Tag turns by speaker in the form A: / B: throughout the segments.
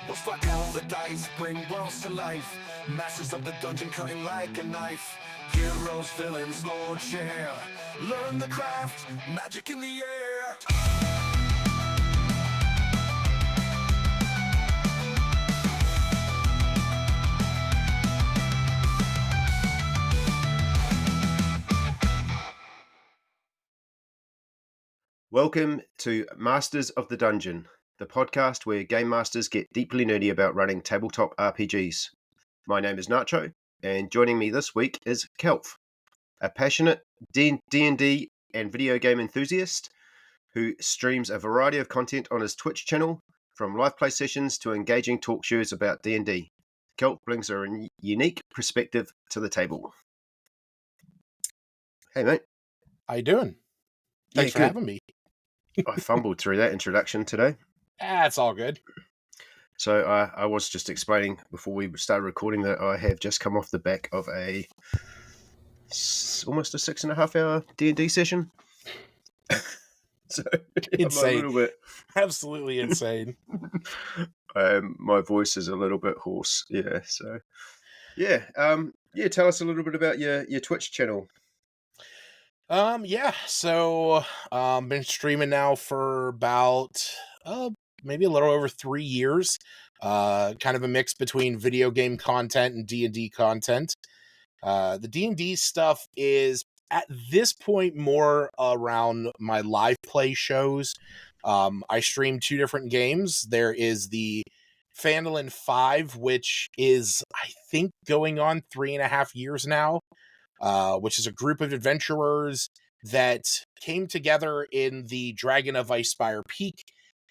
A: We'll fuck all the dice, bring worlds to life. Masters of the dungeon cutting like a knife. Heroes, villains, lord, share. Learn the craft, magic in the air.
B: Welcome to Masters of the Dungeon, the podcast where game masters get deeply nerdy about running tabletop RPGs. My name is Nacho, and joining me this week is Kelph, a passionate D&D and video game enthusiast who streams a variety of content on his Twitch channel, from live play sessions to engaging talk shows about D&D. Kelph brings a unique perspective to the table. Hey, mate.
C: How you doing? Thanks for having me.
B: I fumbled through that introduction today.
C: It's all good.
B: So I was just explaining before we started recording that I have just come off the back of almost a 6.5 hour D&D session. So
C: Insane.
B: I'm a little bit
C: Absolutely insane.
B: my voice is a little bit hoarse. Yeah. So tell us a little bit about your Twitch channel.
C: So been streaming now for about maybe a little over 3 years. Kind of a mix between video game content and D&D content. The D&D stuff is at this point more around my live play shows. I stream 2 different games. There is the Phandalin 5, which is, I think, going on 3.5 years now. Which is a group of adventurers that came together in the Dragon of Icespire Peak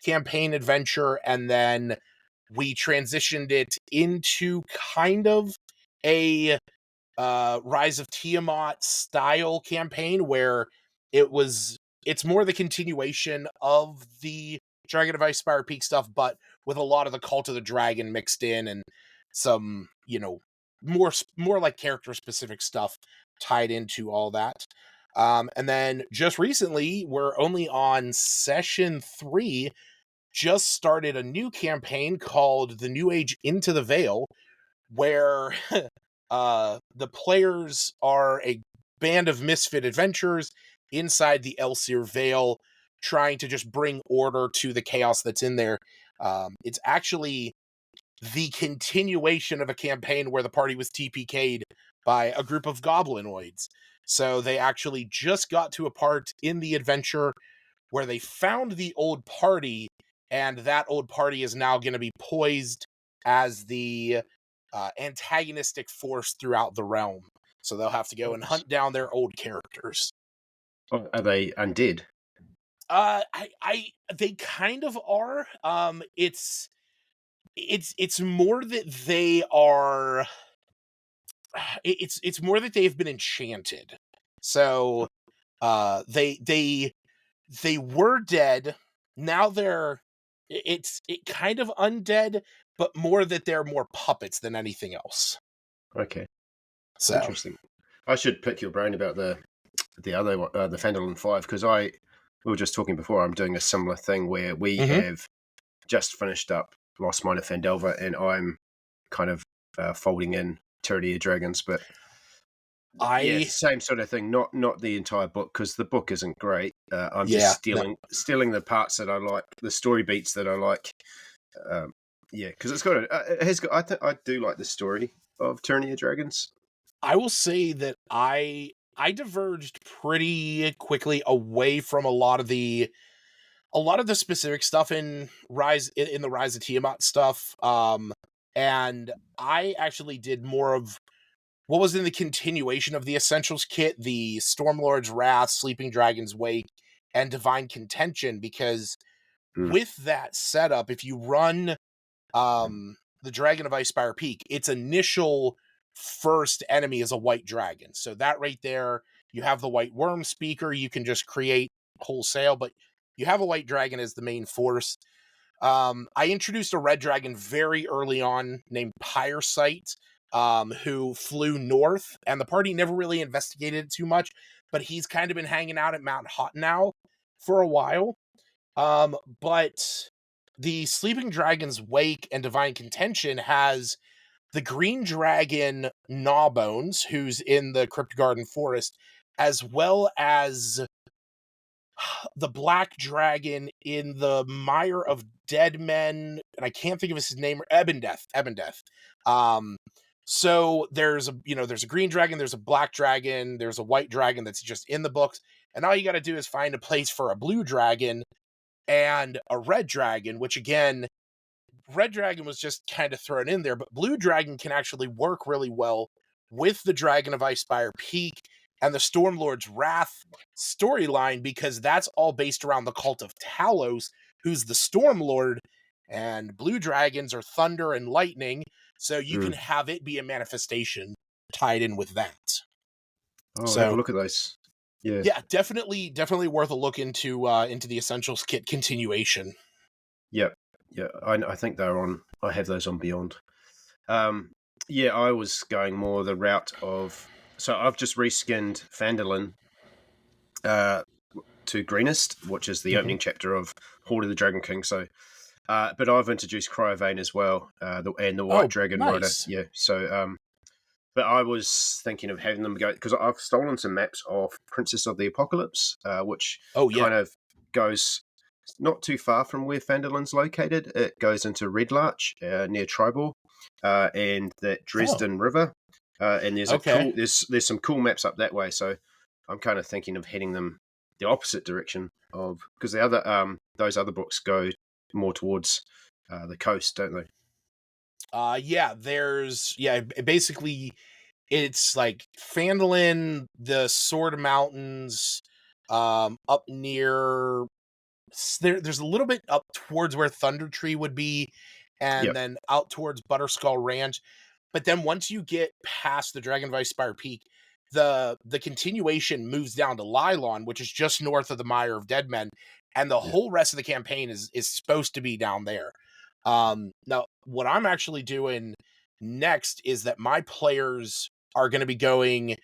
C: campaign adventure, and then we transitioned it into kind of a Rise of Tiamat style campaign where it's more the continuation of the Dragon of Icespire Peak stuff, but with a lot of the Cult of the Dragon mixed in and some, more like character specific stuff tied into all that. And then just recently, we're only on session 3, just started a new campaign called The New Age Into the Veil, where the players are a band of misfit adventurers inside the Elsyr Veil, trying to just bring order to the chaos that's in there. It's actually the continuation of a campaign where the party was TPK'd by a group of goblinoids. So they actually just got to a part in the adventure where they found the old party, and that old party is now going to be poised as the antagonistic force throughout the realm. So they'll have to go and hunt down their old characters.
B: Are they undead?
C: They kind of are. It's more that they are. It's more that they've been enchanted. So, they were dead. Now they're. It kind of undead, but more that they're more puppets than anything else.
B: Okay,
C: so
B: interesting. I should pick your brain about the other one, the Phandalin 5, because we were just talking before. I'm doing a similar thing where we have just finished up Lost Mine of Phandelver, and I'm kind of folding in Tyranny of Dragons, but same sort of thing. Not the entire book, because the book isn't great. I'm just stealing the parts that I like, the story beats that I like. Because it's got it has got. I do like the story of Tyranny of Dragons.
C: I will say that I diverged pretty quickly away from a lot of the specific stuff in the Rise of Tiamat stuff. And I actually did more of what was in the continuation of the Essentials kit, the Stormlord's Wrath, Sleeping Dragon's Wake, and Divine Contention, because with that setup, if you run the Dragon of Icespire Peak, its initial first enemy is a white dragon. So that right there, you have the White Worm Speaker, you can just create wholesale, but you have a white dragon as the main force. I introduced a red dragon very early on named Pyresight, who flew north, and the party never really investigated it too much, but he's kind of been hanging out at Mount Hot now, for a while. But the Sleeping Dragon's Wake and Divine Contention has the Green Dragon Gnawbones, who's in the Crypt Garden Forest, as well as the Black Dragon in the Mire of Dead Men, and I can't think of his name, Ebondeath. Um, so there's a green dragon, there's a black dragon, there's a white dragon that's just in the books, and all you got to do is find a place for a blue dragon and a red dragon, which again, red dragon was just kind of thrown in there, but blue dragon can actually work really well with the Dragon of Icespire Peak and the Stormlord's Wrath storyline, because that's all based around the cult of Talos, who's the Stormlord, and blue dragons are thunder and lightning, so you can have it be a manifestation tied in with that.
B: Oh, have a look at those.
C: Yeah, definitely worth a look into the Essentials Kit continuation.
B: Yep. Yeah, I think they're on. I have those on Beyond. Yeah, I was going more the route of. So I've just reskinned Phandalin to Greenest, which is the opening chapter of Horde of the Dragon King. So, but I've introduced Cryovane as well, and the White Dragon Rider. Yeah. So, but I was thinking of having them go, because I've stolen some maps of Princess of the Apocalypse, which kind of goes not too far from where Phandalin's located. It goes into Red Larch near Tribor, and that Dresden River. And there's there's some cool maps up that way. So I'm kind of thinking of heading them the opposite direction of, because the other those other books go more towards the coast, don't they?
C: Basically it's like Phandalin, the Sword Mountains, up near there's a little bit up towards where Thunder Tree would be, and then out towards Butterskull Ranch. But then once you get past the Dragon of Icespire Peak, the continuation moves down to Lylon, which is just north of the Mire of Dead Men, and the whole rest of the campaign is supposed to be down there. Now, what I'm actually doing next is that my players are going to be going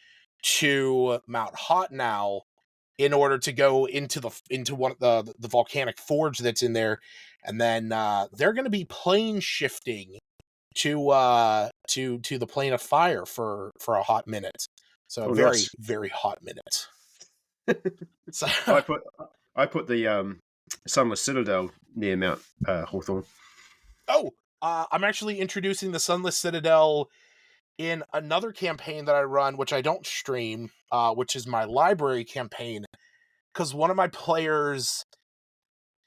C: to Mount Hotnow in order to go into one of the volcanic forge that's in there, and then they're going to be plane shifting to the plane of fire for a hot minute. So very hot minute. So
B: I put the Sunless Citadel near Mount Hawthorne.
C: I'm actually introducing the Sunless Citadel in another campaign that I run, which I don't stream, which is my library campaign, because one of my players,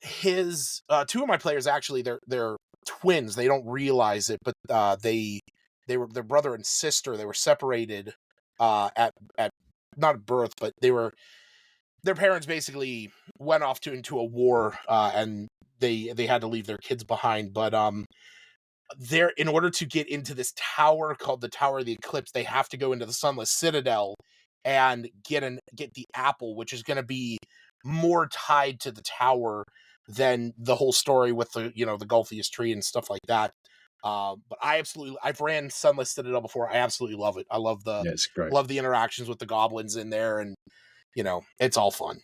C: two of my players actually, they're twins. They don't realize it, but they were their brother and sister. They were separated at not at birth, but their parents basically went off into a war, and they had to leave their kids behind. But they're, in order to get into this tower called the Tower of the Eclipse, they have to go into the Sunless Citadel and get the apple, which is going to be more tied to the tower than the whole story with the the Gulfiest tree and stuff like that. But I've ran Sunless Citadel before. I absolutely love it. I love
B: it's great.
C: Love the interactions with the goblins in there, and it's all fun.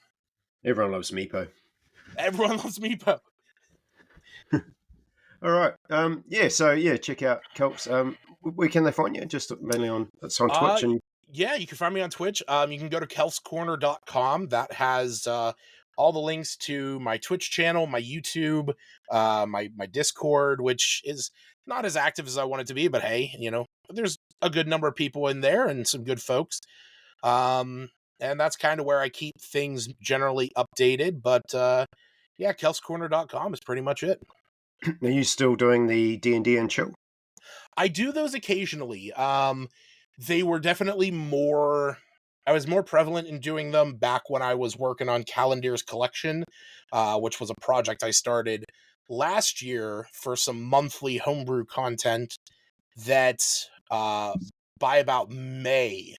B: Everyone loves Meepo.
C: Everyone loves Meepo.
B: All right. So check out Kelph's. Where can they find you? Just mainly on Twitch and.
C: Yeah, you can find me on Twitch. You can go to kelphscorner.com. That has all the links to my Twitch channel, my YouTube, my Discord, which is not as active as I want it to be, but hey, there's a good number of people in there and some good folks. And that's kind of where I keep things generally updated. But kelphscorner.com is pretty much it.
B: Are you still doing the D&D and chill?
C: I do those occasionally. They were definitely I was more prevalent in doing them back when I was working on Calendar's Collection, which was a project I started last year for some monthly homebrew content that by about May,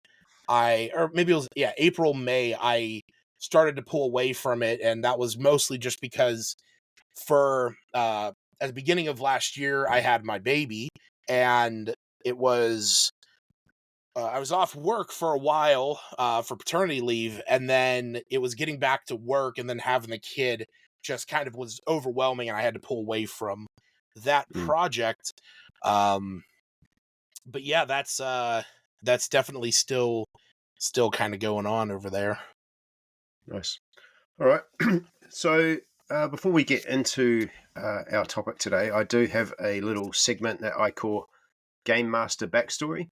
C: April, May, I started to pull away from it. And that was mostly just because at the beginning of last year, I had my baby, and it was I was off work for a while for paternity leave, and then it was getting back to work, and then having the kid just kind of was overwhelming, and I had to pull away from that
B: Mm,
C: project. Um, but yeah, that's definitely still kind of going on over there.
B: nice. All right. So before we get into our topic today, I do have a little segment that I call Game Master Backstory,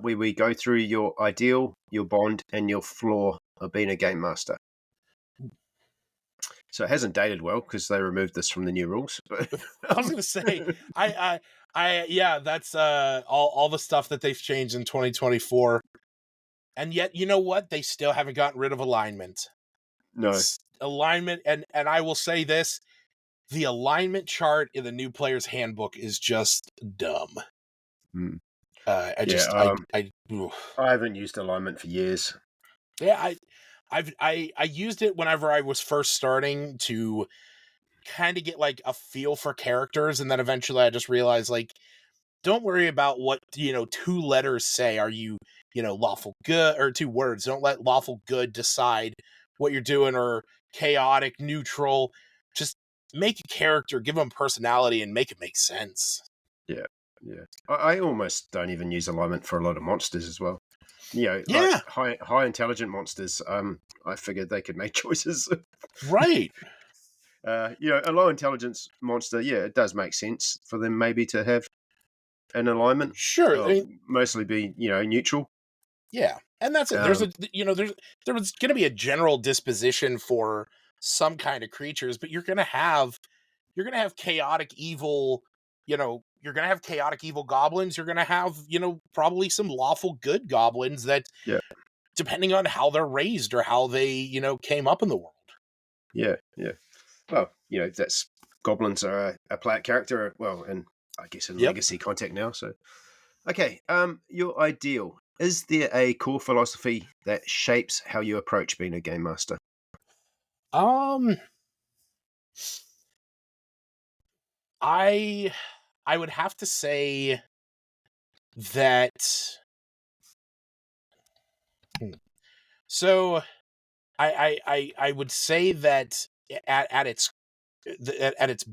B: where we go through your ideal, your bond, and your flaw of being a game master. So it hasn't dated well because they removed this from the new rules. But
C: I was gonna say, yeah, that's all the stuff that they've changed in 2024, and yet you know what? They still haven't gotten rid of alignment.
B: no,
C: Alignment, and I will say this: the alignment chart in the new player's handbook is just dumb.
B: mm.
C: I
B: Yeah,
C: just, oof.
B: I haven't used alignment for years.
C: Yeah, I used it whenever I was first starting to kind of get like a feel for characters, and then eventually I just realized like, don't worry about what two letters say. Are you lawful good, or two words? Don't let lawful good decide what you're doing, or chaotic neutral. Just make a character, give them personality, and make it make sense.
B: Yeah, yeah. I almost don't even use alignment for a lot of monsters as well. Like
C: Yeah,
B: high intelligent monsters. I figured they could make choices.
C: right.
B: A low intelligence monster. Yeah, it does make sense for them maybe to have an alignment.
C: Sure. I mean,
B: Mostly be neutral.
C: yeah, and that's it. There's
B: Um,
C: a there was going to be a general disposition for some kind of creatures, but you're gonna have chaotic evil. You're gonna have chaotic evil goblins. You're gonna have probably some lawful good goblins that,
B: yeah,
C: depending on how they're raised or how they came up in the world.
B: yeah, yeah. Well, that's goblins are a player character. Well, and I guess in
C: Yep.
B: legacy context now. So, okay. Your ideal. Is there a core philosophy that shapes how you approach being a game master?
C: Um, I I would have to say that. Hmm. So I would say that at its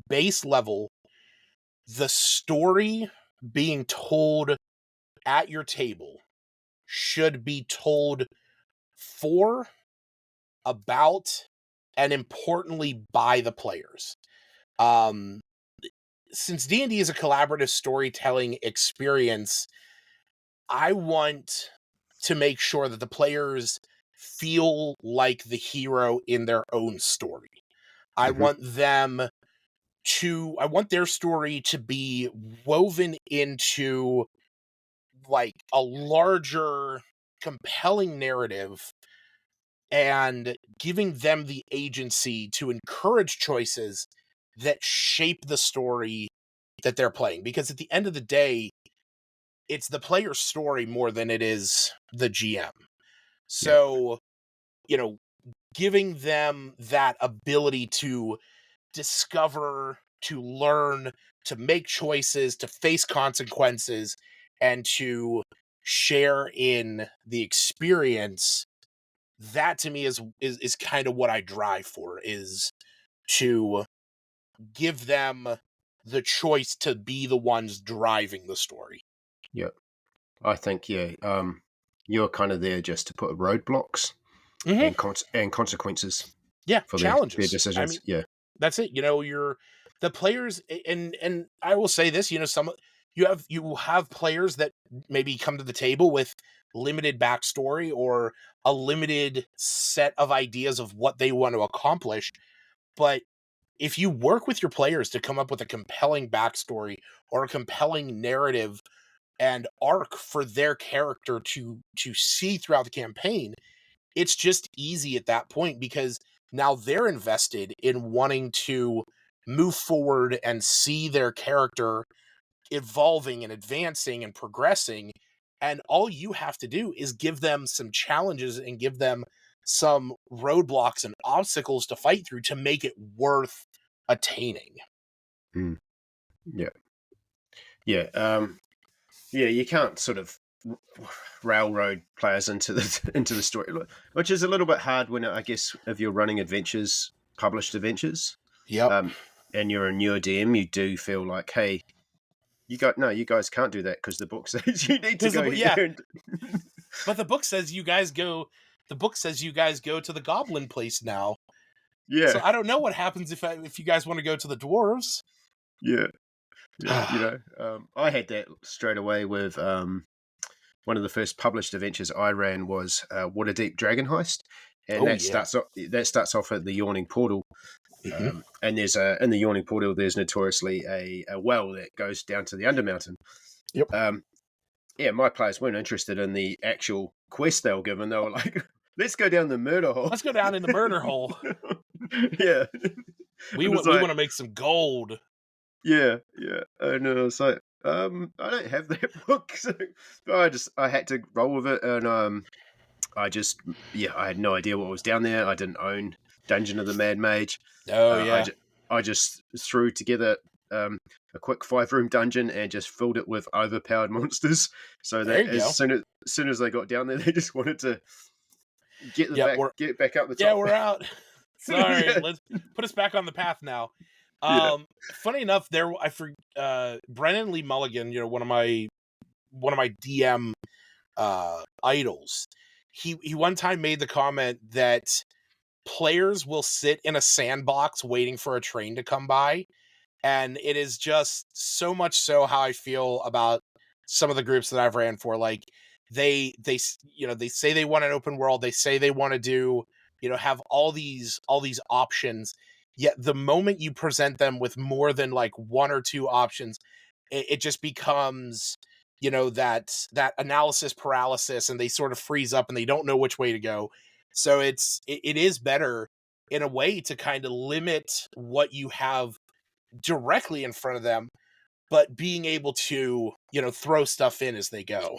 C: base level, the story being told at your table should be told for, about, and importantly by the players. Um, since D&D is a collaborative storytelling experience, I want to make sure that the players feel like the hero in their own story. I
B: Hmm.
C: want them I want their story to be woven into like a larger compelling narrative, and giving them the agency to encourage choices that shape the story that they're playing, because at the end of the day it's the player's story more than it is the GM.
B: Yeah,
C: So, you know, giving them that ability to discover, to learn, to make choices, to face consequences, and to share in the experience. That to me is kind of what I drive for, is to give them the choice to be the ones driving the story.
B: yeah. I think you're kind of there just to put roadblocks
C: Hmm.
B: and consequences
C: Yeah,
B: for their
C: challenges. I
B: decisions.
C: mean,
B: Yeah,
C: that's it. You're the players, and I will say this. You have players that maybe come to the table with limited backstory or a limited set of ideas of what they want to accomplish. But if you work with your players to come up with a compelling backstory or a compelling narrative and arc for their character to see throughout the campaign, it's just easy at that point, because now they're invested in wanting to move forward and see their character evolving and advancing and progressing. And all you have to do is give them some challenges and give them some roadblocks and obstacles to fight through to make it worth attaining.
B: mm, yeah, yeah. Yeah, you can't sort of railroad players into the story, which is a little bit hard when, I guess, if you're running adventures, published adventures,
C: Yep.
B: and you're a newer DM, you do feel like, hey, you guys can't do that because the book says you need to go here.
C: But the book says you guys go. The book says you guys go to the goblin place now.
B: Yeah.
C: So I don't know what happens if you guys want to go to the dwarves.
B: Yeah. I had that straight away with one of the first published adventures I ran was Waterdeep Dragon Heist, and starts off at the Yawning Portal. And there's in the Yawning Portal, there's notoriously a well that goes down to the Undermountain.
C: Yep.
B: My players weren't interested in the actual quest they were given. They were like, let's go down the murder hole.
C: Let's go down in the murder hole.
B: Yeah.
C: We want to make some gold.
B: Yeah. And I was like, I don't have that book, so I had to roll with it, and I had no idea what was down there. I didn't own Dungeon of the Mad Mage. I just threw together a quick 5-room dungeon and just filled it with overpowered monsters. So that as soon as they got down there, they just wanted to get back up the top.
C: Yeah, we're out. Sorry, let's put us back on the path now. Funny enough, Brennan Lee Mulligan, one of my DM idols. He one time made the comment that players will sit in a sandbox waiting for a train to come by, and it is just so much so how I feel about some of the groups that I've ran for. Like they say they want an open world, they say they want to do have all these options. Yet the moment you present them with more than like one or two options, it just becomes, that analysis paralysis, and they sort of freeze up and they don't know which way to go. So it is better in a way to kind of limit what you have directly in front of them, but being able to, throw stuff in as they go.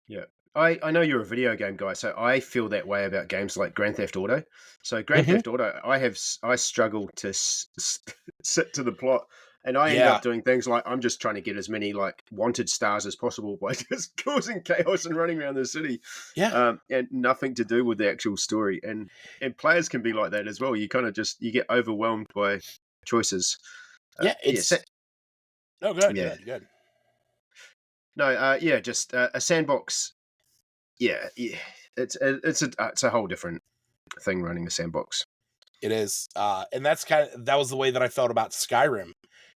B: Yeah. I know you're a video game guy, so I feel that way about games like Grand Theft Auto. So Grand Theft Auto, I struggle to sit to the plot, and I end up doing things like I'm just trying to get as many like wanted stars as possible by just causing chaos and running around the city.
C: Yeah,
B: and nothing to do with the actual story. And players can be like that as well. You kind of you get overwhelmed by choices.
C: Good.
B: No, just a sandbox. Yeah, it's a whole different thing running a sandbox.
C: It is, and that was the way that I felt about Skyrim.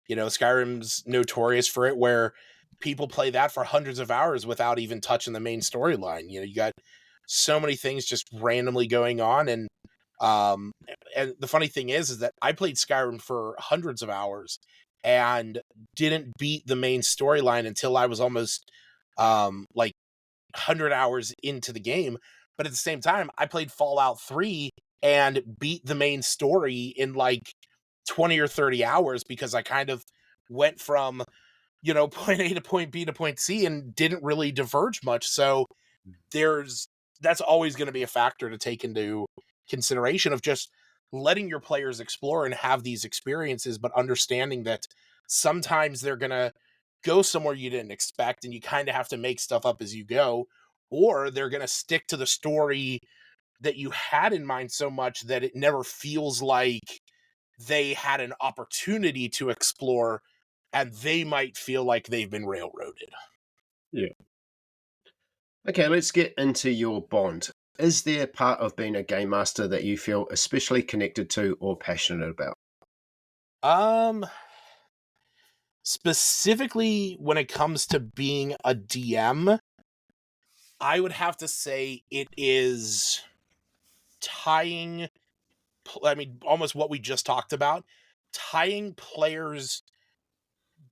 C: Skyrim's notorious for it, where people play that for hundreds of hours without even touching the main storyline. You got so many things just randomly going on, and the funny thing is that I played Skyrim for hundreds of hours and didn't beat the main storyline until I was almost 100 hours into the game. But at the same time, I played Fallout 3 and beat the main story in like 20 or 30 hours because I kind of went from, point A to point B to point C and didn't really diverge much. So that's always going to be a factor to take into consideration of just letting your players explore and have these experiences, but understanding that sometimes they're going to go somewhere you didn't expect, and you kind of have to make stuff up as you go, or they're going to stick to the story that you had in mind so much that it never feels like they had an opportunity to explore, and they might feel like they've been railroaded.
B: Yeah. Okay, let's get into your bond. Is there part of being a game master that you feel especially connected to or passionate about?
C: Specifically when it comes to being a DM, I would have to say it is tying, almost what we just talked about, tying players'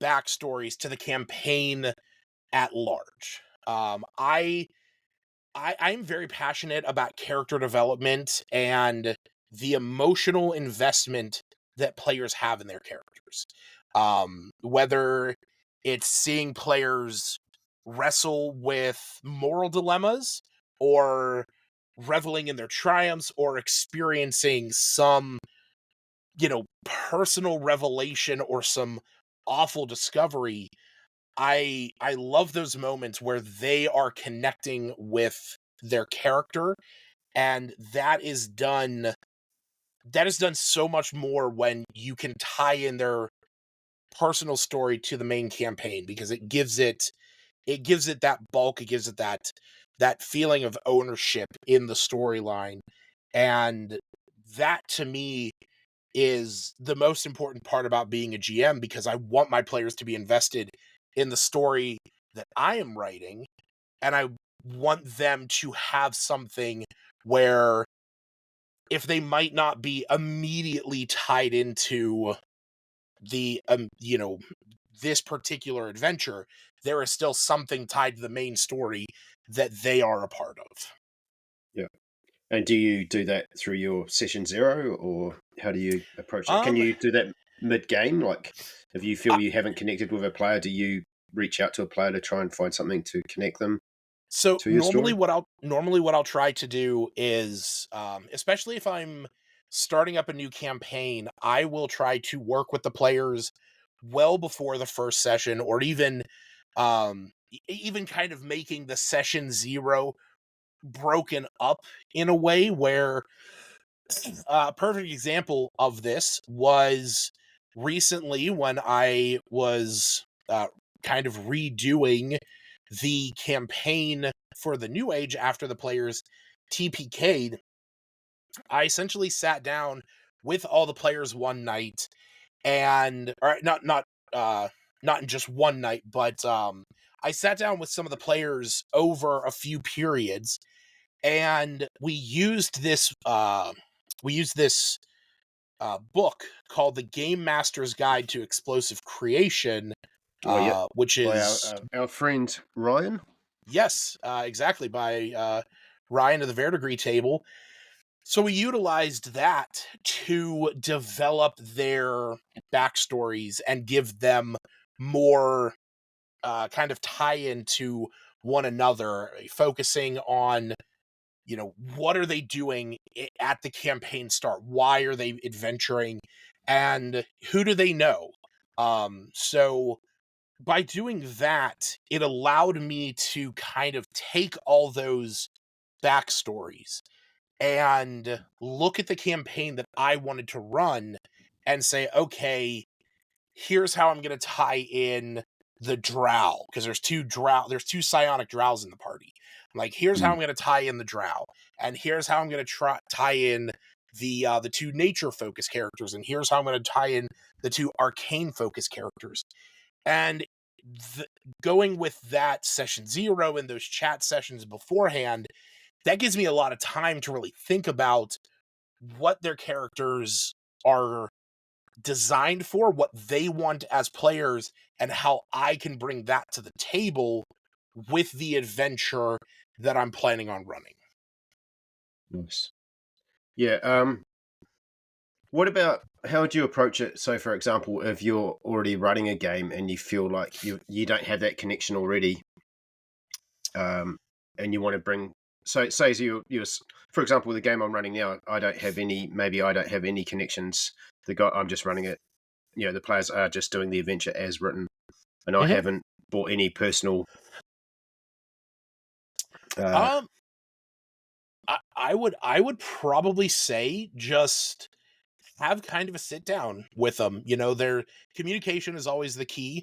C: backstories to the campaign at large. I'm very passionate about character development and the emotional investment that players have in their characters. Whether it's seeing players wrestle with moral dilemmas, or reveling in their triumphs, or experiencing some, personal revelation or some awful discovery, I love those moments where they are connecting with their character, and that is done so much more when you can tie in their personal story to the main campaign, because it gives it that bulk, it gives it that feeling of ownership in the storyline. And that to me is the most important part about being a GM, because I want my players to be invested in the story that I am writing, and I want them to have something where, if they might not be immediately tied into the this particular adventure, there is still something tied to the main story that they are a part of.
B: Yeah. And do you do that through your session zero, or how do you approach it? Can
C: Um
B: you do that mid game? Like, if you
C: I,
B: feel you haven't connected with a player, do you reach out to a player to try and find something to connect them
C: so
B: to your story?
C: normally what I'll try to do is, especially if I'm starting up a new campaign, I will try to work with the players well before the first session, or even kind of making the session zero broken up in a way where, a perfect example of this was recently when I was kind of redoing the campaign for the New Age after the players TPK'd. I essentially sat down with all the players one night, and or not in just one night, but I sat down with some of the players over a few periods, and we used this book called The Game Master's Guide to Explosive Creation,
B: Oh, yeah.
C: which
B: By
C: is,
B: our friend Ryan.
C: yes, exactly, by Ryan of the Verdigris Table. So we utilized that to develop their backstories and give them more kind of tie into one another, focusing on, what are they doing at the campaign start? Why are they adventuring? And who do they know? So by doing that, it allowed me to kind of take all those backstories and look at the campaign that I wanted to run and say, okay, here's how I'm going to tie in the drow, because there's two psionic drows in the party. I'm like, here's how
B: Mm.
C: I'm going to tie in the drow, and here's how I'm going to tie in the two nature focused characters, and here's how I'm going to tie in the two arcane focused characters. And going with that session zero and those chat sessions beforehand, that gives me a lot of time to really think about what their characters are designed for, what they want as players, and how I can bring that to the table with the adventure that I'm planning on running.
B: Nice. Yeah. What about, how would you approach it? So, for example, if you're already running a game and you feel like you don't have that connection already, and you want to bring, so say you for example, the game I'm running now, I don't have any connections. I'm just running it. The players are just doing the adventure as written, and I
C: Mhm.
B: haven't bought any personal. Uh,
C: Um, I would probably say just have kind of a sit down with them. Their communication is always the key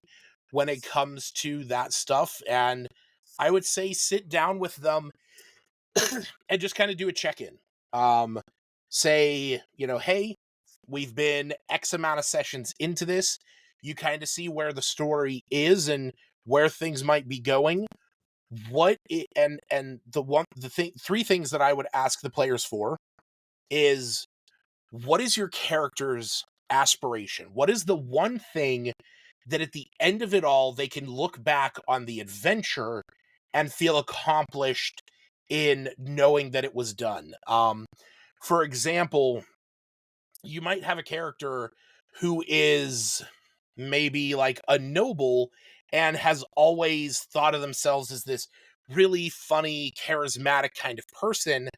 C: when it comes to that stuff, and I would say sit down with them and just kind of do a check-in. Um, Say, hey, we've been X amount of sessions into this. You kind of see where the story is and where things might be going. And three things that I would ask the players for is, what is your character's aspiration? What is the one thing that at the end of it all they can look back on the adventure and feel accomplished in knowing that it was done? For example, you might have a character who is maybe like a noble and has always thought of themselves as this really funny, charismatic kind of person.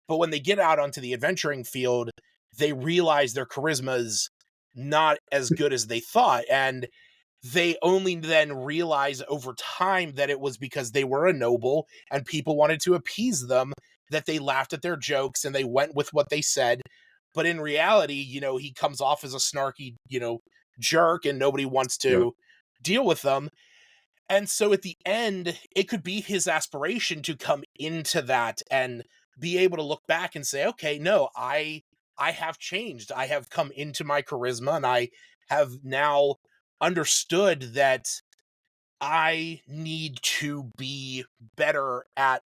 C: But when they get out onto the adventuring field, they realize their charisma is not as good as they thought. And they only then realize over time that it was because they were a noble and people wanted to appease them, that they laughed at their jokes and they went with what they said. But in reality, he comes off as a snarky, jerk, and nobody wants
B: Yeah.
C: to deal with them. And so at the end, it could be his aspiration to come into that and be able to look back and say, okay, no, I have changed. I have come into my charisma, and I have now understood that I need to be better at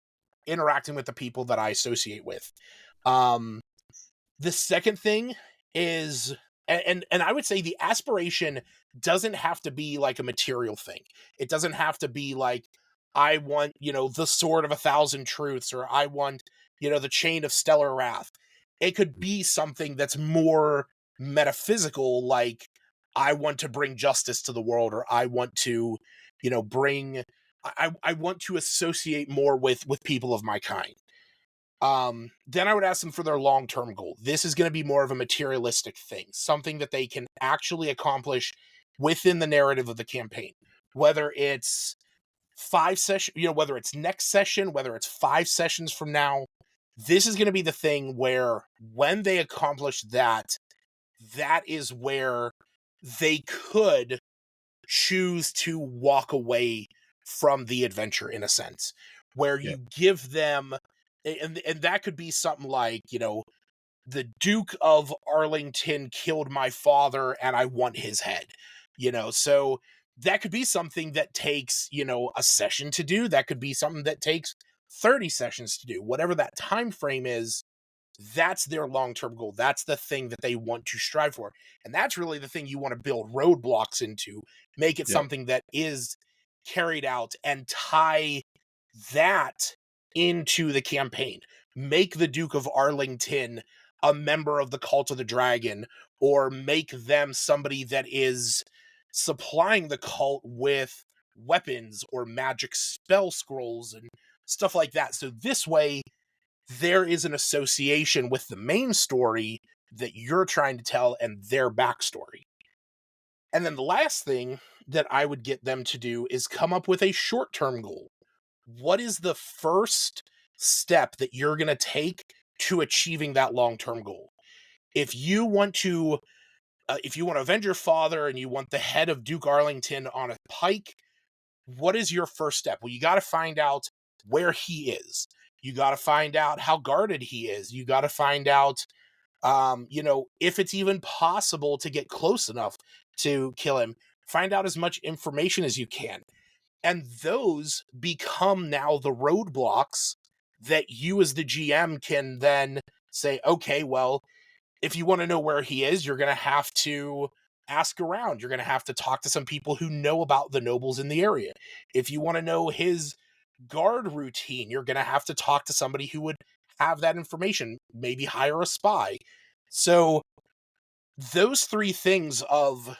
C: interacting with the people that I associate with. Um, the second thing is, and I would say the aspiration doesn't have to be like a material thing. It doesn't have to be like, I want, the sword of 1,000 truths, or I want, the chain of stellar wrath. It could be something that's more metaphysical, like, I want to bring justice to the world, or I want to, bring, I want to associate more with people of my kind. Then I would ask them for their long-term goal. This is going to be more of a materialistic thing, something that they can actually accomplish within the narrative of the campaign. Whether it's 5 sessions, whether it's next session, whether it's 5 sessions from now, this is going to be the thing where when they accomplish that, that is where they could choose to walk away from the adventure, in a sense, where
B: Yeah.
C: you give them, and that could be something like, the Duke of Arlington killed my father and I want his head, so that could be something that takes, a session to do. That could be something that takes 30 sessions to do. Whatever that time frame is, that's their long-term goal. That's the thing that they want to strive for. And that's really the thing you want to build roadblocks into, make it
B: Yeah.
C: something that is carried out, and tie that into the campaign. Make the Duke of Arlington a member of the Cult of the Dragon, or make them somebody that is supplying the cult with weapons or magic spell scrolls and stuff like that. So this way, there is an association with the main story that you're trying to tell and their backstory. And then the last thing that I would get them to do is come up with a short-term goal. What is the first step that you're going to take to achieving that long-term goal? If you want to avenge your father and you want the head of Duke Arlington on a pike, what is your first step? Well, you got to find out where he is. You got to find out how guarded he is. You got to find out, if it's even possible to get close enough to kill him. Find out as much information as you can. And those become now the roadblocks that you as the GM can then say, okay, well, if you want to know where he is, you're going to have to ask around. You're going to have to talk to some people who know about the nobles in the area. If you want to know his guard routine, you're going to have to talk to somebody who would have that information, maybe hire a spy. So those 3 things of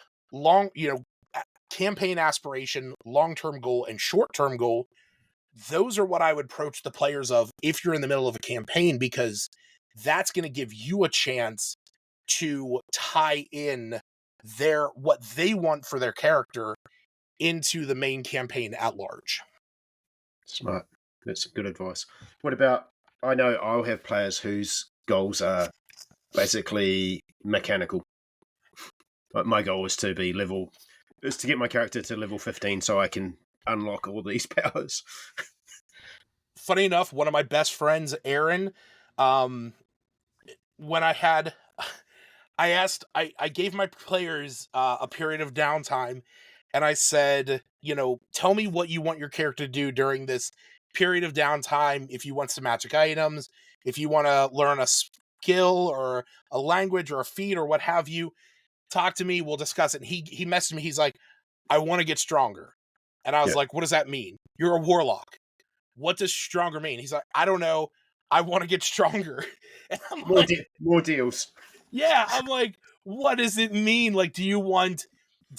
C: campaign aspiration, long-term goal, and short-term goal, those are what I would approach the players of if you're in the middle of a campaign, because that's going to give you a chance to tie in what they want for their character into the main campaign at large.
B: Smart. That's good advice. What about, I know I'll have players whose goals are basically mechanical. Like my goal is to get my character to level 15 so I can unlock all these powers.
C: Funny enough, one of my best friends, Aaron, when I gave my players a period of downtime, and I said, tell me what you want your character to do during this period of downtime. If you want some magic items, if you want to learn a skill or a language or a feat or what have you, talk to me. We'll discuss it. And he messaged me. He's like, I want to get stronger. And I was like, what does that mean? You're a warlock. What does stronger mean? He's like, I don't know. I want to get stronger. And I'm
B: More deals.
C: Yeah, I'm like, what does it mean? Like, do you want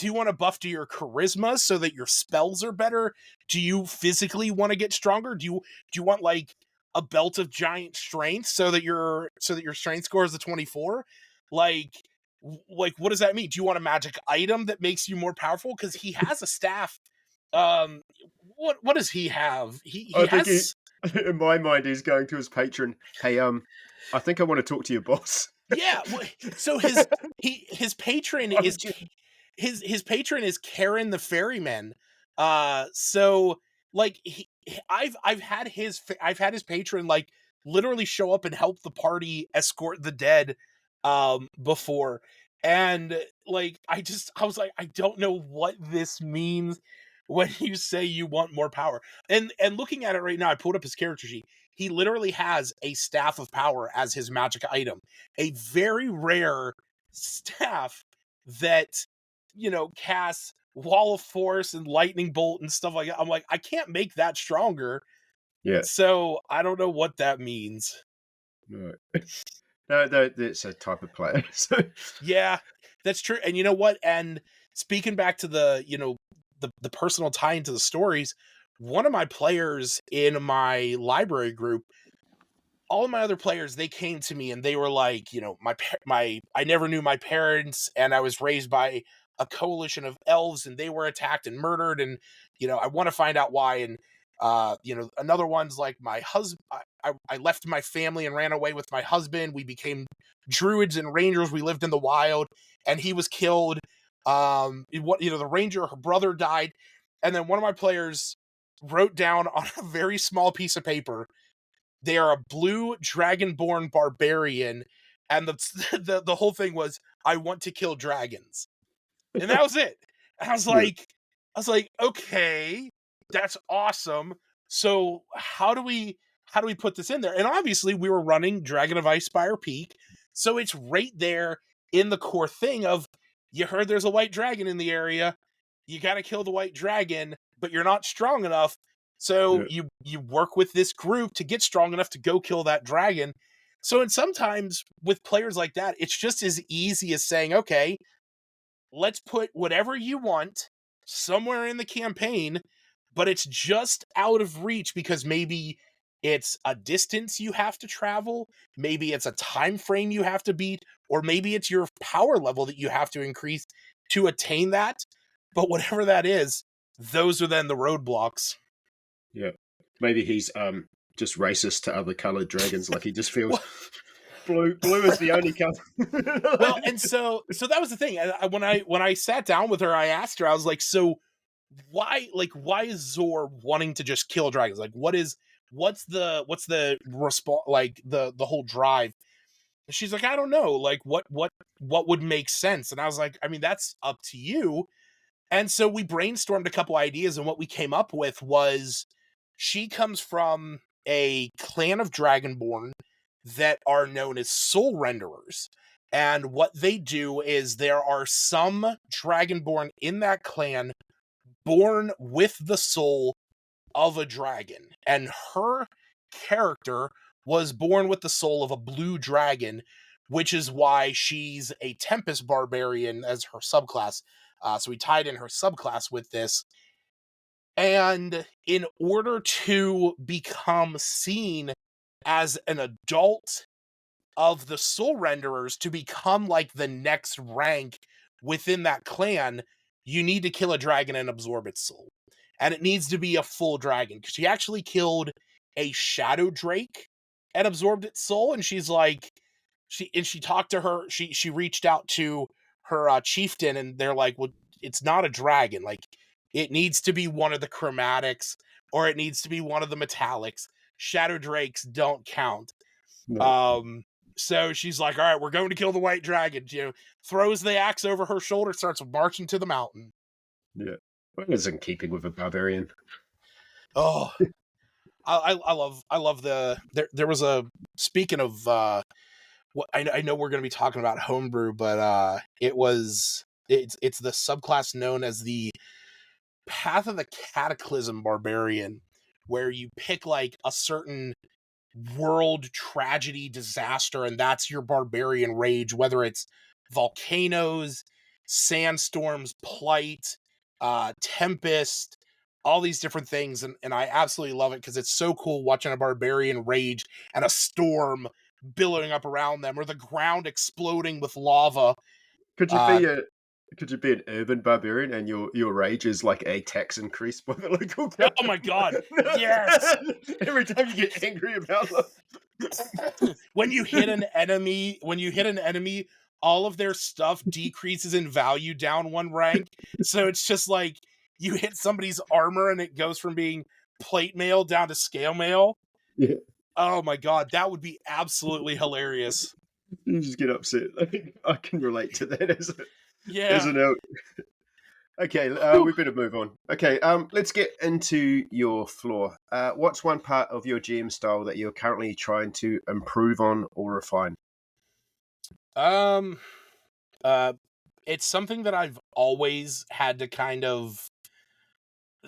C: a buff to your charisma so that your spells are better? Do you physically want to get stronger? Do you want like a belt of giant strength so that your strength score is a 24? Like, Like, what does that mean? Do you want a magic item that makes you more powerful? Because he has a staff. Um, what does he have? He
B: I think he,
C: has
B: in my mind, he's going to his patron. Hey, I think I want to talk to your boss.
C: yeah. So his patron
B: I'm
C: is his patron is Karen the ferryman. So like I've had his patron like literally show up and help the party escort the dead before. And like I was like, I don't know what this means when you say you want more power. And looking at it right now, I pulled up his character sheet. He literally has a staff of power as his magic item. A very rare staff that, you know, casts wall of force and lightning bolt and stuff like that. I'm like, I can't make that stronger.
B: Yeah.
C: So I don't know what that means.
B: No. No, it's a type of player. So
C: Yeah, that's true. And you know what? And speaking back to the, you know, the personal tie into the stories, one of my players in my library group, all of my other players, they came to me and they were like, you know, I never knew my parents, and I was raised by a coalition of elves, and they were attacked and murdered, and you know, I want to find out why. And you know, another one's like my husband. I left my family and ran away with my husband. We became druids and rangers. We lived in the wild, and he was killed. What, you know, the ranger, her brother died, and then one of my players wrote down on a very small piece of paper, they are a blue dragonborn barbarian, and the whole thing was, I want to kill dragons, and that was it. And
B: yeah,
C: I was like, okay, that's awesome. So how do we put this in there? And obviously, we were running Dragon of Icespire Peak, so it's right there in the core thing of, you heard there's a white dragon in the area, you got to kill the white dragon, but you're not strong enough. So
B: yeah,
C: you work with this group to get strong enough to go kill that dragon. So, and sometimes with players like that, it's just as easy as saying, okay, let's put whatever you want somewhere in the campaign, but it's just out of reach because maybe it's a distance you have to travel, maybe it's a time frame you have to beat, or maybe it's your power level that you have to increase to attain that. But whatever that is, those are then the roadblocks.
B: yeah. Maybe he's just racist to other coloured dragons. Like he just feels blue is the only
C: Well,
B: colour.
C: and so that was the thing. When I sat down with her, I asked her, I was like, so why is Zor wanting to just kill dragons? Like, what's the response, like the whole drive? And she's like, I don't know, like what would make sense? And I was like, I mean, that's up to you. And so we brainstormed a couple ideas, and what we came up with was, she comes from a clan of Dragonborn that are known as soul renderers. And what they do is, there are some Dragonborn in that clan born with the soul of a dragon. And her character was born with the soul of a blue dragon, which is why she's a Tempest Barbarian as her subclass. So we tied in her subclass with this. And in order to become seen as an adult of the soul renderers, to become like the next rank within that clan, you need to kill a dragon and absorb its soul. And it needs to be a full dragon, because she actually killed a shadow drake and absorbed its soul. And she's like, she talked to her, she reached out to her chieftain, and they're like, well, it's not a dragon, like it needs to be one of the chromatics, or it needs to be one of the metallics. Shadow drakes don't count.
B: No,
C: um so she's like, all right, we're going to kill the white dragon, you know, throws the axe over her shoulder, starts marching to the mountain.
B: yeah. Well, it's in keeping with a barbarian.
C: Oh, I love there was a, speaking of what, I know we're going to be talking about homebrew, but it's the subclass known as the Path of the Cataclysm Barbarian, where you pick like a certain world tragedy disaster, and that's your barbarian rage, whether it's volcanoes, sandstorms, plight, tempest, all these different things. And I absolutely love it, because it's so cool watching a barbarian rage and a storm billowing up around them, or the ground exploding with lava.
B: Could you
C: Uh,
B: be a could you be an urban barbarian and your rage is like a tax increase by the local
C: oh my god, yes!
B: government? Every time you get angry about them.
C: When you hit an enemy, all of their stuff decreases in value down one rank. So it's just like you hit somebody's armor and it goes from being plate mail down to scale mail.
B: Yeah,
C: Oh my god, that would be absolutely hilarious.
B: you just get upset. I can relate to that as
C: Yeah.
B: an elk. Okay, we better move on. Okay, let's get into your floor. What's one part of your GM style that you're currently trying to improve on or refine?
C: Um uh it's something that I've always had to kind of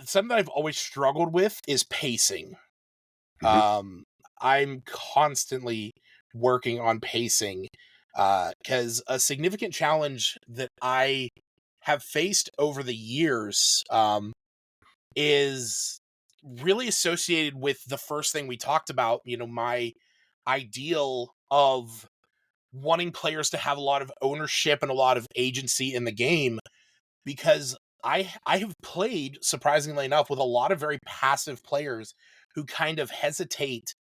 C: something that I've always struggled with is pacing.
B: Hmm.
C: I'm constantly working on pacing because a significant challenge that I have faced over the years is really associated with the first thing we talked about. You know, my ideal of wanting players to have a lot of ownership and a lot of agency in the game because I have played, surprisingly enough, with a lot of very passive players who kind of hesitate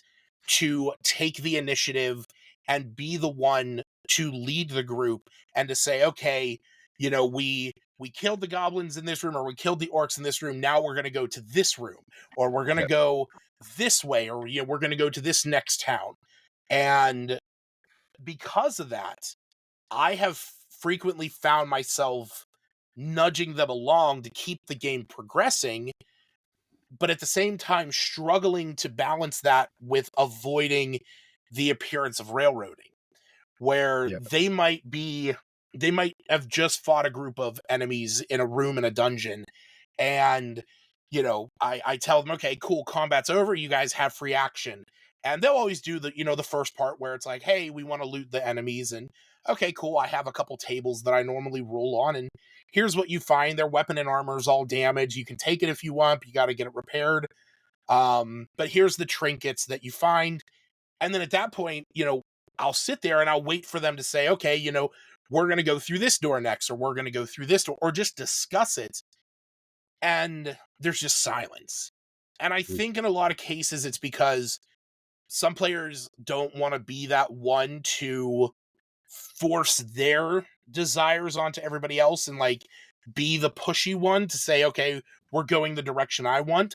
C: to take the initiative and be the one to lead the group and to say, okay, you know, we killed the goblins in this room or we killed the orcs in this room. Now we're going to go to this room or we're going to
B: Yep.
C: go this way or you know, we're going to go to this next town. And because of that, I have frequently found myself nudging them along to keep the game progressing, but at the same time struggling to balance that with avoiding the appearance of railroading, where
B: Yep.
C: they might have just fought a group of enemies in a room in a dungeon, and you know, I tell them, okay, cool, combat's over, you guys have free action. And they'll always do the, you know, the first part where it's like, hey, we want to loot the enemies, and okay, cool, I have a couple tables that I normally roll on, and here's what you find. Their weapon and armor is all damaged. You can take it if you want, but you got to get it repaired. But here's the trinkets that you find. And then at that point, you know, I'll sit there and I'll wait for them to say, okay, you know, we're going to go through this door next, or we're going to go through this door, or just discuss it. And there's just silence. And I think in a lot of cases, it's because some players don't want to be that one to force their desires onto everybody else and like be the pushy one to say, okay, we're going the direction I want.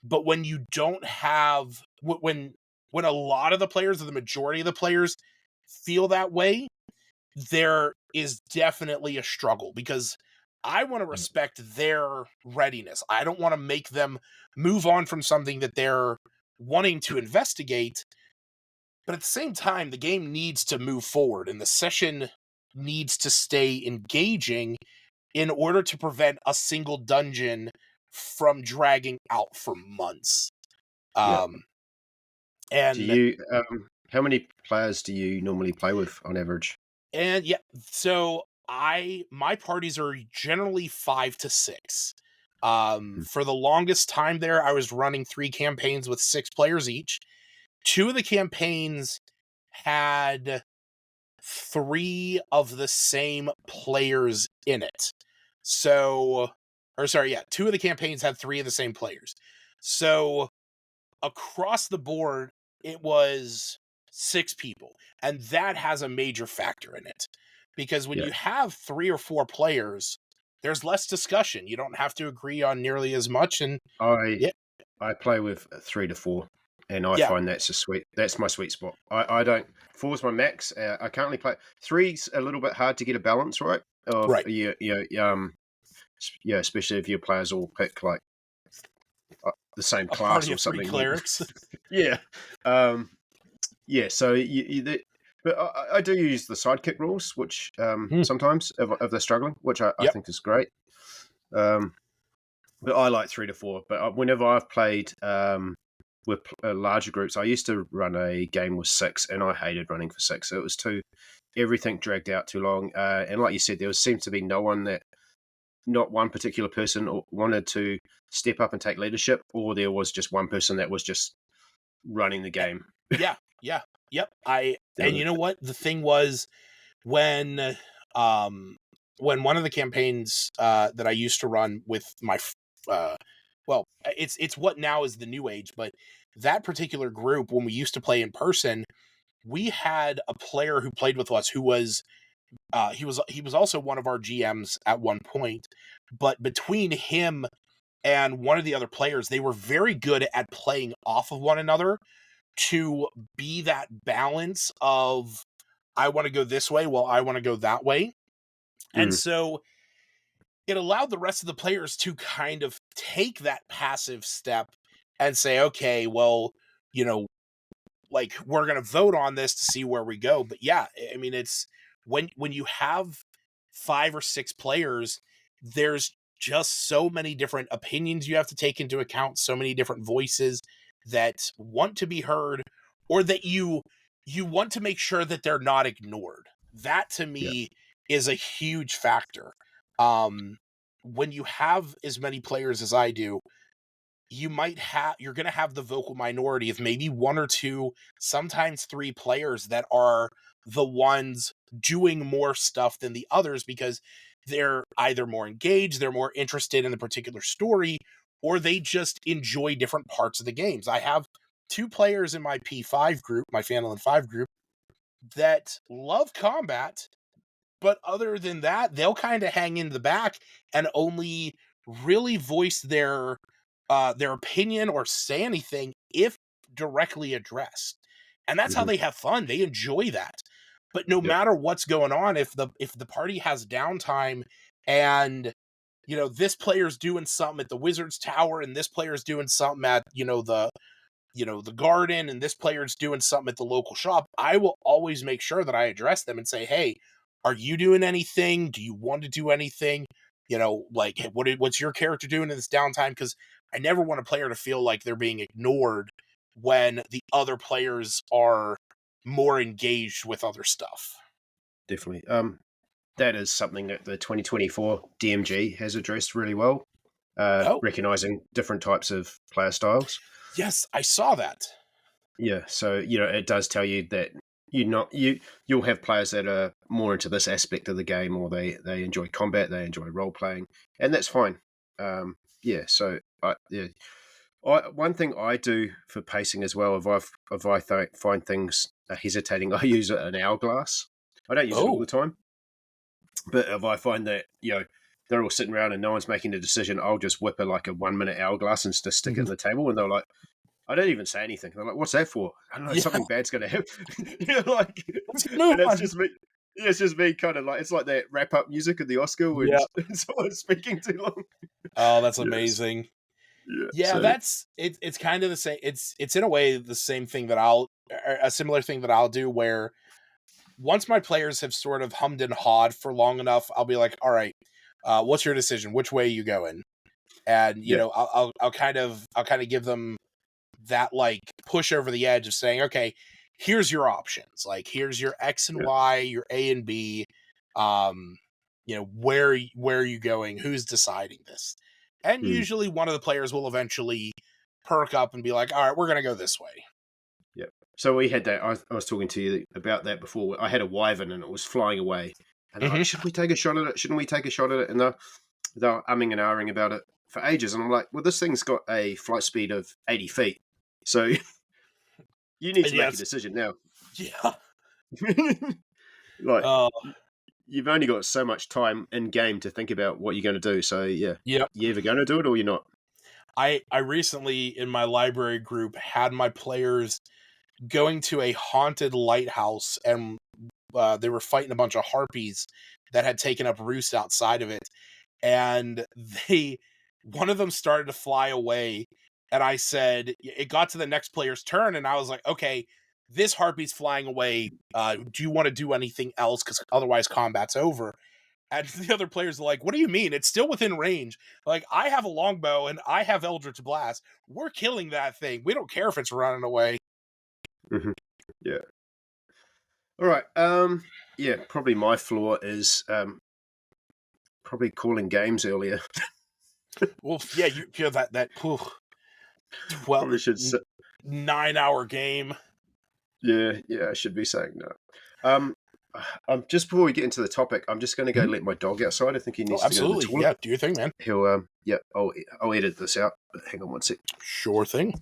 C: But when you don't have when a lot of the players or the majority of the players feel that way, there is definitely a struggle because I want to respect their readiness. I don't want to make them move on from something that they're wanting to investigate. But at the same time, the game needs to move forward and the session needs to stay engaging in order to prevent a single dungeon from dragging out for months.
B: Yep.
C: Um,
B: Do
C: and
B: you? How many players do you normally play with on average?
C: and yeah, so my parties are generally 5 to 6.
B: Mhm.
C: For the longest time there, I was running 3 campaigns with 6 players each. 2 of the campaigns had 3 of the same players in it. So, or sorry, yeah, 2 of the campaigns had 3 of the same players. So across the board, it was 6 people. And that has a major factor in it. Because when
B: Yeah,
C: you have 3 or 4 players, there's less discussion. You don't have to agree on nearly as much. And
B: I
C: yeah,
B: I play with 3 to 4, and I
C: yeah,
B: find that's a sweet. That's my sweet spot. I don't 4's my max. I currently play 3's a little bit hard to get a balance right of
C: right.
B: yeah, especially if your players all pick like the same
C: A
B: class
C: party
B: or
C: of 3
B: something.
C: clerics.
B: Yeah, um, yeah. So but I do use the sidekick rules, which
C: Hmm,
B: sometimes if they're struggling, which I
C: yep.
B: think is great. Um, but I like 3 to 4. But whenever I've played with larger groups, I used to run a game with 6, and I hated running for 6. It was too everything dragged out too long. And like you said, there seemed to be not one particular person wanted to step up and take leadership, or there was just one person that was just running the game.
C: Yeah, yeah, yep.
B: There
C: And
B: was-
C: you know what? The thing was when when one of the campaigns that I used to run with my well, it's what now is the new age, but that particular group, when we used to play in person, we had a player who played with us who was he was also one of our GMs at one point, but between him and one of the other players, they were very good at playing off of one another to be that balance of I want to go this way while I want to go that way. And
B: Mm.
C: so it allowed the rest of the players to kind of take that passive step and say, okay, well, you know, like we're going to vote on this to see where we go. But yeah, I mean, it's when you have 5 or 6 players, there's just so many different opinions you have to take into account, so many different voices that want to be heard, or that you want to make sure that they're not ignored. That to
B: Yeah.
C: me is a huge factor. Um, when you have as many players as I do, you're going to have the vocal minority of maybe 1 or 2, sometimes 3 players that are the ones doing more stuff than the others because they're either more engaged, they're more interested in the particular story, or they just enjoy different parts of the games. I have 2 players in my P5 group, my Fandolin 5 group, that love combat, but other than that, they'll kind of hang in the back and only really voice their opinion or say anything if directly addressed. And that's how
B: Mhm.
C: they have fun. They enjoy that. But no
B: Yep.
C: matter what's going on, if the party has downtime and this player's doing something at the Wizard's Tower and this player's doing something at the garden and this player's doing something at the local shop, I will always make sure that I address them and say, hey, are you doing anything? Do you want to do anything? Like, hey, what's your character doing in this downtime? Because I never want a player to feel like they're being ignored when the other players are more engaged with other stuff.
B: Definitely. That is something that the 2024 DMG has addressed really well,
C: Oh,
B: recognizing different types of player styles.
C: yes, I saw that.
B: Yeah, so it does tell you that you'll have players that are more into this aspect of the game, or they enjoy combat, they enjoy role playing, and that's fine. Yeah, so one thing I do for pacing as well, find things are hesitating, I use an hourglass. I don't use it all
C: Oh,
B: the time, but if I find that they're all sitting around and no one's making a decision, I'll just whip a 1 minute hourglass and just stick it in the table, and they're like, I don't even say anything. They're like, "What's that for?" I don't know.
C: yeah,
B: Something bad's going to happen.
C: let's move
B: And it's
C: on.
B: just me. Yeah, it's just me, kind of like it's like that wrap up music of the Oscar when
C: Yeah.
B: someone's speaking too long.
C: Oh, that's
B: Yes,
C: amazing.
B: yeah.
C: Yeah,
B: So
C: that's it. It's kind of the same. It's in a way the same thing that a similar thing that I'll do where once my players have sort of hummed and hawed for long enough, I'll be like, all right, what's your decision? Which way are you going? And
B: yeah,
C: I'll kind of give them that like push over the edge of saying, okay, here's your options. Like here's your X and
B: yeah,
C: Y, your A and B. Um, where are you going? Who's deciding this? And
B: mm,
C: usually one of the players will eventually perk up and be like, all right, we're gonna go this way.
B: yeah. So we had that. I was talking to you about that before. I had a wyvern and it was flying away, and they're like,
C: Mm-hmm.
B: "Should we take a shot at it? Shouldn't we take a shot at it?" And they're umming and ahhing about it for ages, and I'm like, "Well, this thing's got a flight speed of 80 feet, so you need
C: And
B: to make a
C: yes,
B: decision now."
C: yeah.
B: Like
C: Uh,
B: you've only got so much time in game to think about what you're going to do. So yeah,
C: yep.
B: you either going to do it or you're not.
C: I recently in my library group had my players going to a haunted lighthouse and they were fighting a bunch of harpies that had taken up roost outside of it, and one of them started to fly away, and I said it got to the next player's turn, and I was like, okay, this harpy's flying away. Do you want to do anything else? Because otherwise, combat's over. And the other players are like, what do you mean? It's still within range. Like, I have a longbow and I have Eldritch Blast. We're killing that thing. We don't care if it's running away.
B: Hmm. Yeah. All right. Yeah. Probably my flaw is probably calling games earlier.
C: Well, yeah, you're that 12,
B: Probably should.
C: 9 hour game.
B: Yeah. Yeah. I should be saying no. Just before we get into the topic, I'm just going to go let my dog outside. I think he
C: Oh,
B: needs to go to the
C: absolutely.
B: toilet.
C: Yeah, do your thing, man.
B: He'll, yeah, I'll edit this out. But hang on one sec.
C: Sure thing.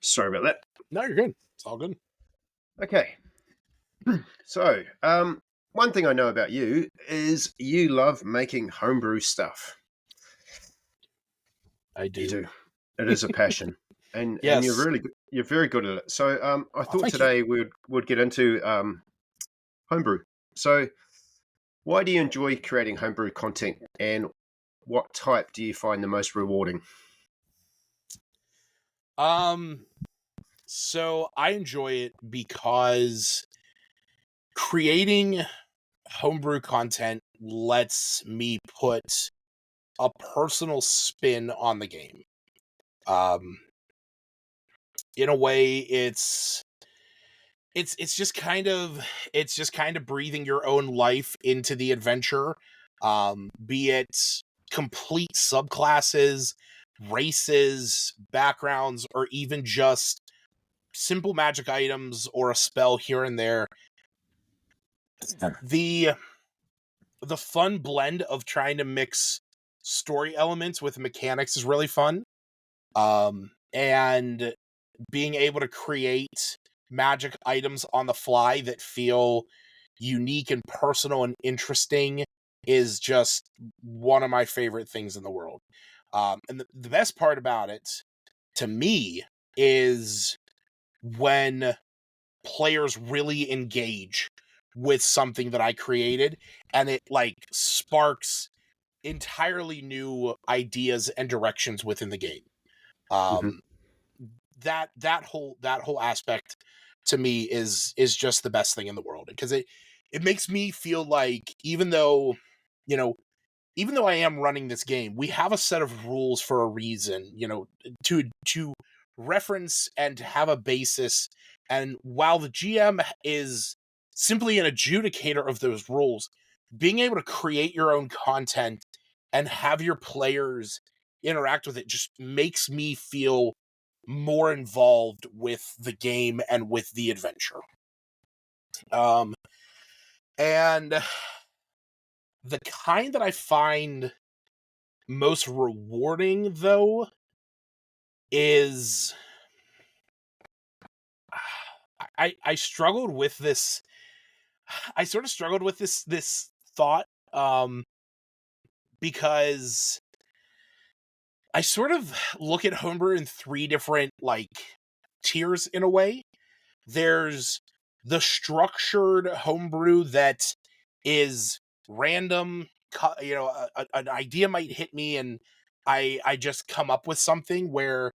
B: Sorry about that.
C: No, you're good. It's all good.
B: Okay. So, one thing I know about you is you love making homebrew stuff.
C: I do.
B: You do. It is a passion, and
C: Yes.
B: you're very good at it. So, I thought
C: thank
B: today we'd get into homebrew. So, why do you enjoy creating homebrew content, and what type do you find the most rewarding?
C: So I enjoy it because creating homebrew content lets me put a personal spin on the game. In a way, it's just kind of breathing your own life into the adventure. Be it complete subclasses, races, backgrounds, or even just simple magic items or a spell here and there. The fun blend of trying to mix story elements with mechanics is really fun. And being able to create magic items on the fly that feel unique and personal and interesting is just one of my favorite things in the world. And the best part about it, to me, is when players really engage with something that I created and it like sparks entirely new ideas and directions within the game.
B: Mhm.
C: That whole aspect to me is just the best thing in the world, because it makes me feel like even though I am running this game, we have a set of rules for a reason, to reference and to have a basis. And while the GM is simply an adjudicator of those rules, being able to create your own content and have your players interact with it just makes me feel more involved with the game and with the adventure. And the kind that I find most rewarding, though, is I struggled with this. I sort of struggled with this thought, because I sort of look at homebrew in three different tiers in a way. There's the structured homebrew that is random. An idea might hit me and I just come up with something, where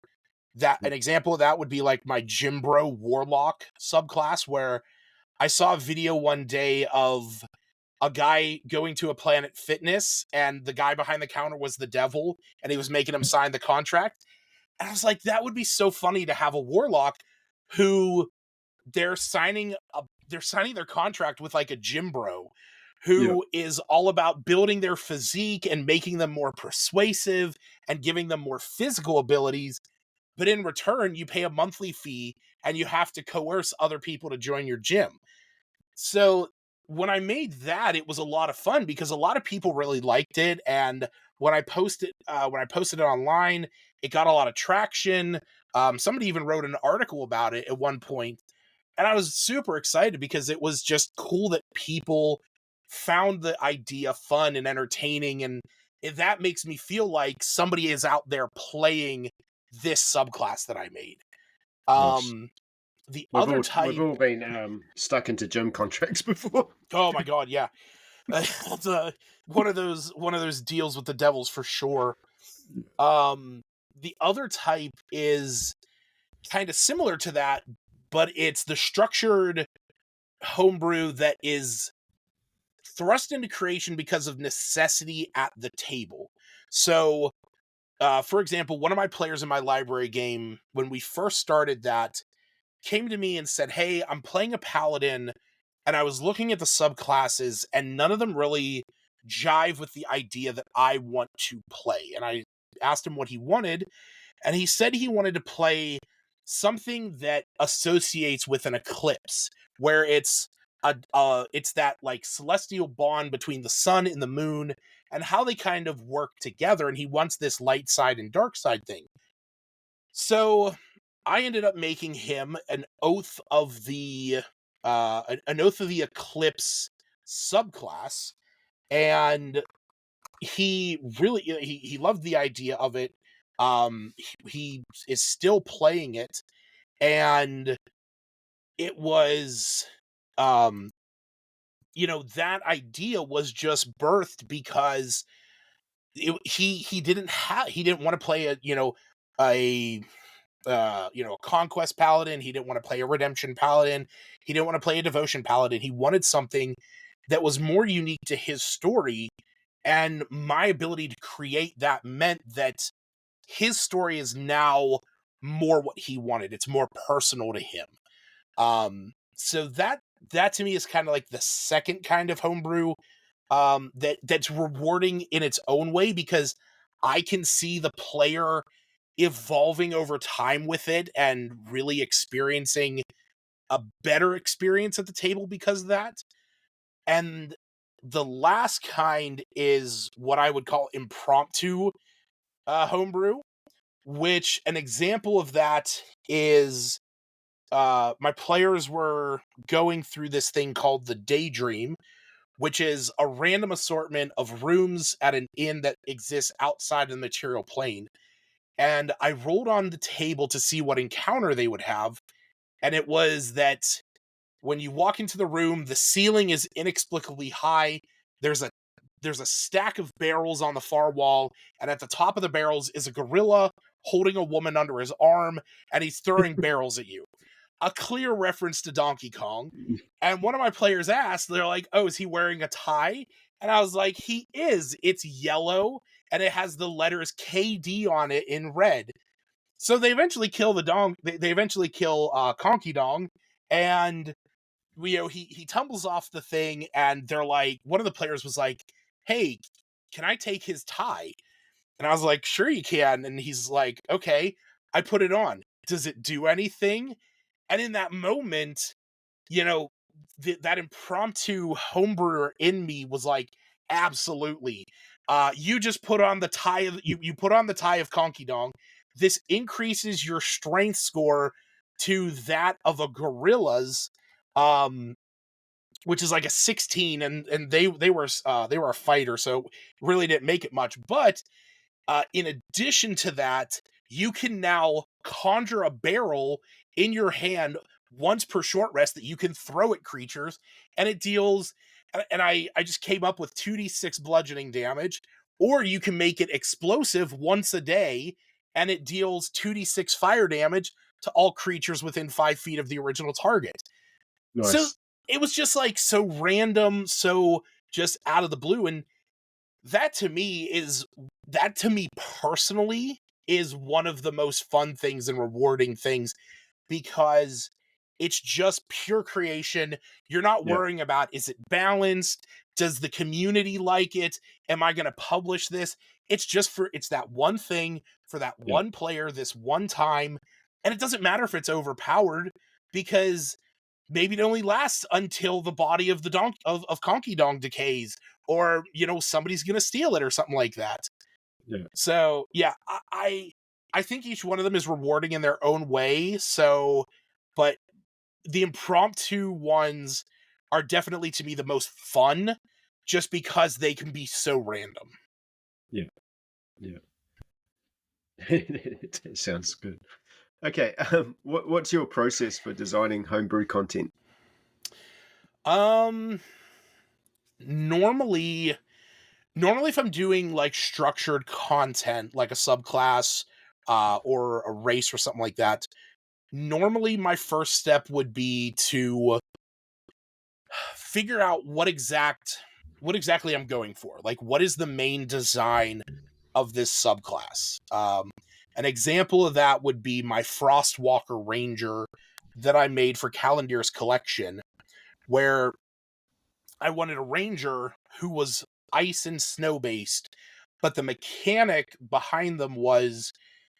C: that an example of that would be like my Jimbro Warlock subclass, where I saw a video one day of a guy going to a Planet Fitness and the guy behind the counter was the devil and he was making him sign the contract. And I was like, that would be so funny to have a warlock who they're signing their contract with like a gym bro who is all about building their physique and making them more persuasive and giving them more physical abilities. But in return, you pay a monthly fee and you have to coerce other people to join your gym. So when I made that, it was a lot of fun because a lot of people really liked it. And when I posted it online, it got a lot of traction. Somebody even wrote an article about it at one point, and I was super excited because it was just cool that people found the idea fun and entertaining, and that makes me feel like somebody is out there playing this subclass that I made.
B: Nice.
C: The
B: We've
C: other
B: all
C: type,
B: we've all been stuck into gym contracts before.
C: oh my god, yeah, that's one of those deals with the devils for sure. the other type is kind of similar to that, but it's the structured homebrew that is thrust into creation because of necessity at the table. So, for example, one of my players in my library game, when we first started that, came to me and said, "Hey, I'm playing a paladin, and I was looking at the subclasses, and none of them really jive with the idea that I want to play." And I asked him what he wanted, and he said he wanted to play something that associates with an eclipse, where it's that like celestial bond between the sun and the moon and how they kind of work together, and he wants this light side and dark side thing. So I ended up making him an oath of the an oath of the eclipse subclass, and he loved the idea of it. He is still playing it, and it was that idea was just birthed because he didn't want to play a conquest paladin. He didn't want to play a redemption paladin. He didn't want to play a devotion paladin. He wanted something that was more unique to his story, and my ability to create that meant that his story is now more what he wanted. It's more personal to him. So that to me is kind of like the second kind of homebrew that's rewarding in its own way, because I can see the player evolving over time with it and really experiencing a better experience at the table because of that. And the last kind is what I would call impromptu homebrew, which an example of that is my players were going through this thing called the Daydream, which is a random assortment of rooms at an inn that exists outside the material plane. And I rolled on the table to see what encounter they would have, and it was that when you walk into the room, the ceiling is inexplicably high. There's a stack of barrels on the far wall, and at the top of the barrels is a gorilla holding a woman under his arm, and he's throwing barrels at you. A clear reference to Donkey Kong. And one of my players asked, they're like, "Oh, is he wearing a tie?" And I was like, "He is. It's yellow, and it has the letters KD on it in red." So they eventually kill They eventually kill Conky Dong, and he tumbles off the thing, and they're like, one of the players was like, "Hey, can I take his tie?" And I was like, "Sure you can." And he's like, "Okay." I put it on. Does it do anything? And in that moment, you know, that impromptu homebrewer in me was like, absolutely. You just put on the tie of you put on the tie of Conky Dong. This increases your strength score to that of a gorilla's, which is like a 16, and they were a fighter, so really didn't make it much. But in addition to that, you can now conjure a barrel in your hand once per short rest that you can throw at creatures, and it deals. And I just came up with 2d6 bludgeoning damage, or you can make it explosive once a day, and it deals 2d6 fire damage to all creatures within 5 feet of the original target. So
B: Nice.
C: it was just like so random, so just out of the blue. And that to me personally is one of the most fun things and rewarding things, because it's just pure creation. You're not
B: Yeah.
C: worrying about, is it balanced? Does the community like it? Am I going to publish this? It's that one thing for that
B: Yeah.
C: one player this one time. And it doesn't matter if it's overpowered, because maybe it only lasts until the body of of Conky Dong decays, or somebody's gonna steal it or something like that.
B: Yeah.
C: So yeah, I think each one of them is rewarding in their own way. So, but the impromptu ones are definitely to me the most fun, just because they can be so random.
B: Yeah. Yeah. It sounds good. Okay. What's your process for designing homebrew content?
C: Um, normally if I'm doing like structured content, like a subclass or a race or something like that, normally my first step would be to figure out what exactly I'm going for. Like, what is the main design of this subclass? An example of that would be my Frostwalker Ranger that I made for Calendar's collection, where I wanted a ranger who was ice and snow based, but the mechanic behind them was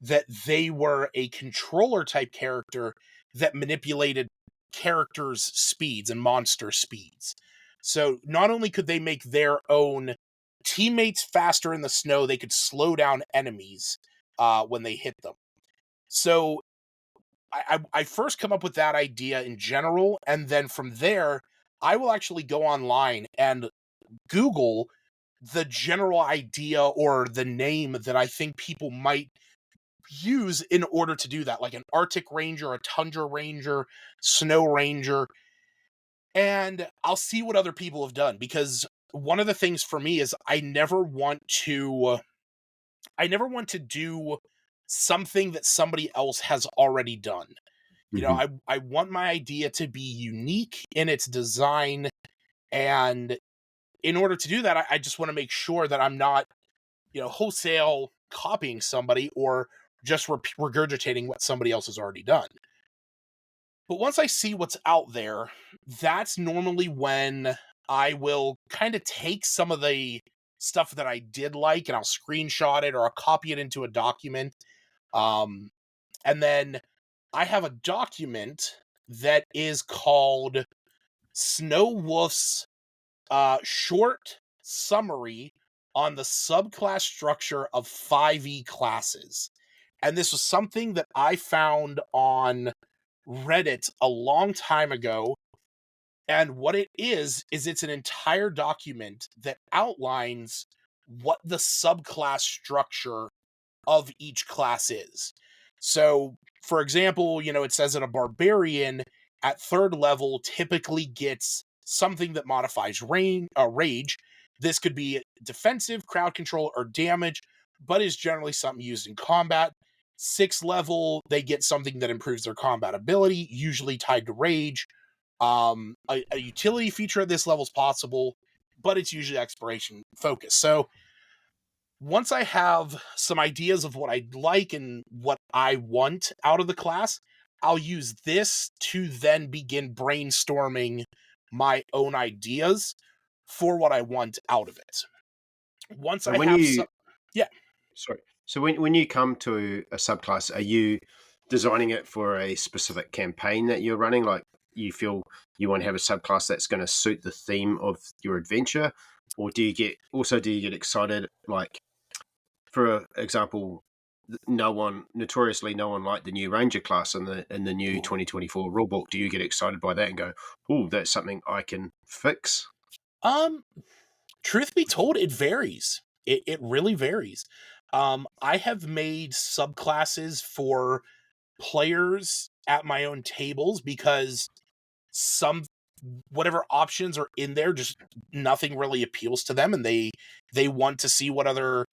C: that they were a controller type character that manipulated characters' speeds and monster speeds. So not only could they make their own teammates faster in the snow, they could slow down enemies when they hit them. So I first come up with that idea in general, and then from there, I will actually go online and Google the general idea or the name that I think people might use in order to do that, like an Arctic Ranger, a Tundra Ranger, Snow Ranger, and I'll see what other people have done, because one of the things for me is I never want to do something that somebody else has already done. You know,
B: Mhm.
C: I want my idea to be unique in its design, and in order to do that, I just want to make sure that I'm not, wholesale copying somebody or just regurgitating what somebody else has already done. But once I see what's out there, that's normally when I will kind of take some of the stuff that I did like and I'll screenshot it or I'll copy it into a document. Um, and then I have a document that is called Snow Wolf's short summary on the subclass structure of 5e classes. And this was something that I found on Reddit a long time ago. And what it is it's an entire document that outlines what the subclass structure of each class is. So, for example, it says that a barbarian at third level typically gets something that modifies rage. This could be defensive, crowd control, or damage, but is generally something used in combat. Sixth level, they get something that improves their combat ability, usually tied to rage. A utility feature at this level is possible, but it's usually exploration focused. So once I have some ideas of what I'd like and what I want out of the class, I'll use this to then begin brainstorming my own ideas for what I want out of it. Once I
B: And when
C: have
B: you
C: some, yeah.
B: sorry, so when you come to a subclass, are you designing it for a specific campaign that you're running? Like you feel you want to have a subclass that's going to suit the theme of your adventure, or do you get excited? Like for example, notoriously no one liked the new Ranger class in the new 2024 rulebook. Do you get excited by that and go, "Oh, that's something I can fix"?
C: Um, Truth be told, it varies. It really varies. I have made subclasses for players at my own tables because some whatever options are in there, just nothing really appeals to them, and they want to see what other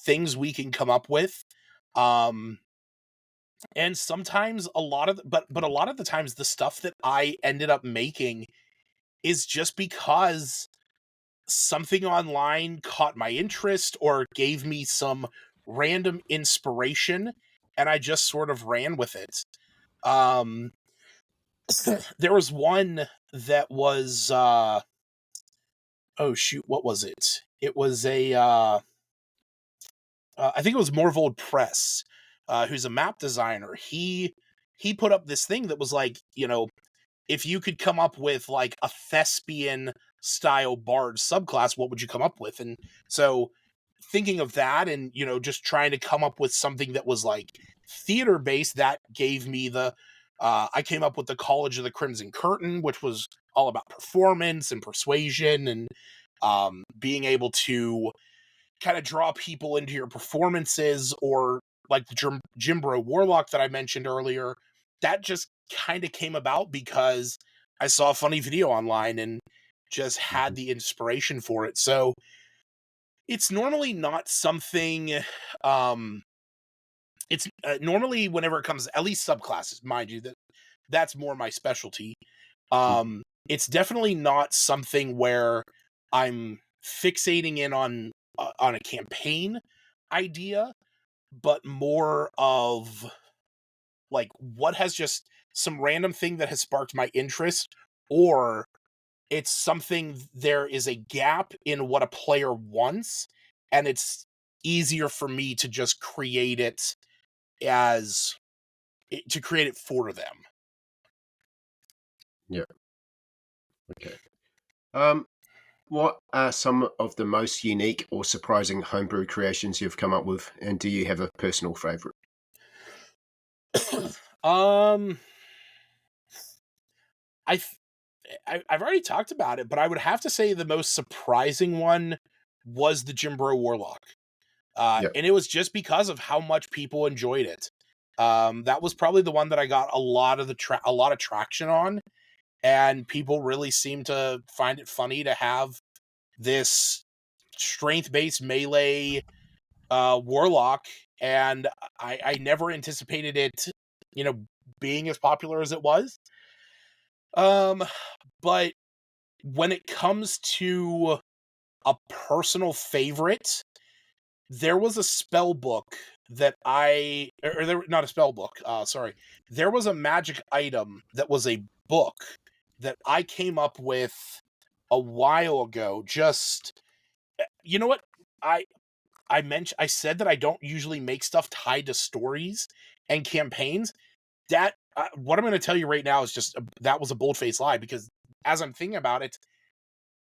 C: things we can come up with. Um, and sometimes but a lot of the times the stuff that I ended up making is just because something online caught my interest or gave me some random inspiration and I just sort of ran with it. Um, there was one that was oh shoot, what was it? It was I think it was Morvold Press, who's a map designer. He put up this thing that was like, if you could come up with like a thespian style bard subclass, what would you come up with? And so thinking of that and, just trying to come up with something that was like theater based, that gave me I came up with the College of the Crimson Curtain, which was all about performance and persuasion and being able to kind of draw people into your performances, or like the Jimbro Warlock that I mentioned earlier. That just kind of came about because I saw a funny video online and just had
B: Mhm.
C: the inspiration for it. So it's normally not something um it's normally whenever it comes, at least subclasses, mind you, that's more my specialty. It's definitely not something where I'm fixating in on a campaign idea, but more of like what has just some random thing that has sparked my interest, or it's something, there is a gap in what a player wants, and it's easier for me to just create it as to create it for them.
B: Yeah. Okay. What are some of the most unique or surprising homebrew creations you've come up with, and do you have a personal favorite?
C: um I've I've already talked about it, but I would have to say the most surprising one was the Jimbro Warlock.
B: Yeah.
C: And it was just because of how much people enjoyed it. That was probably the one that I got a lot of traction on, and people really seemed to find it funny to have this strength-based melee warlock, and I never anticipated it, you know, being as popular as it was. Um, but when it comes to a personal favorite, there was a spell book that not a spell book, sorry. There was a magic item that was a book that I came up with a while ago. Just, you know what? I said that I don't usually make stuff tied to stories and campaigns. That what I'm going to tell you right now is just that was a bold-faced lie, because as I'm thinking about it,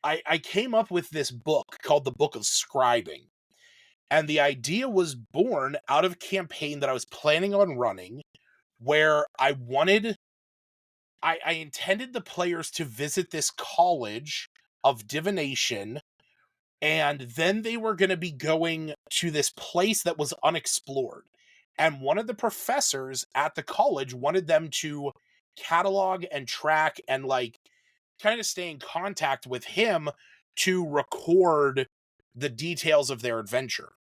C: I came up with this book called the Book of Scribing. And the idea was born out of a campaign that I was planning on running, where I intended the players to visit this college of divination, and then they were going to be going to this place that was unexplored. And one of the professors at the college wanted them to catalog and track and like kind of stay in contact with him to record the details of their adventure.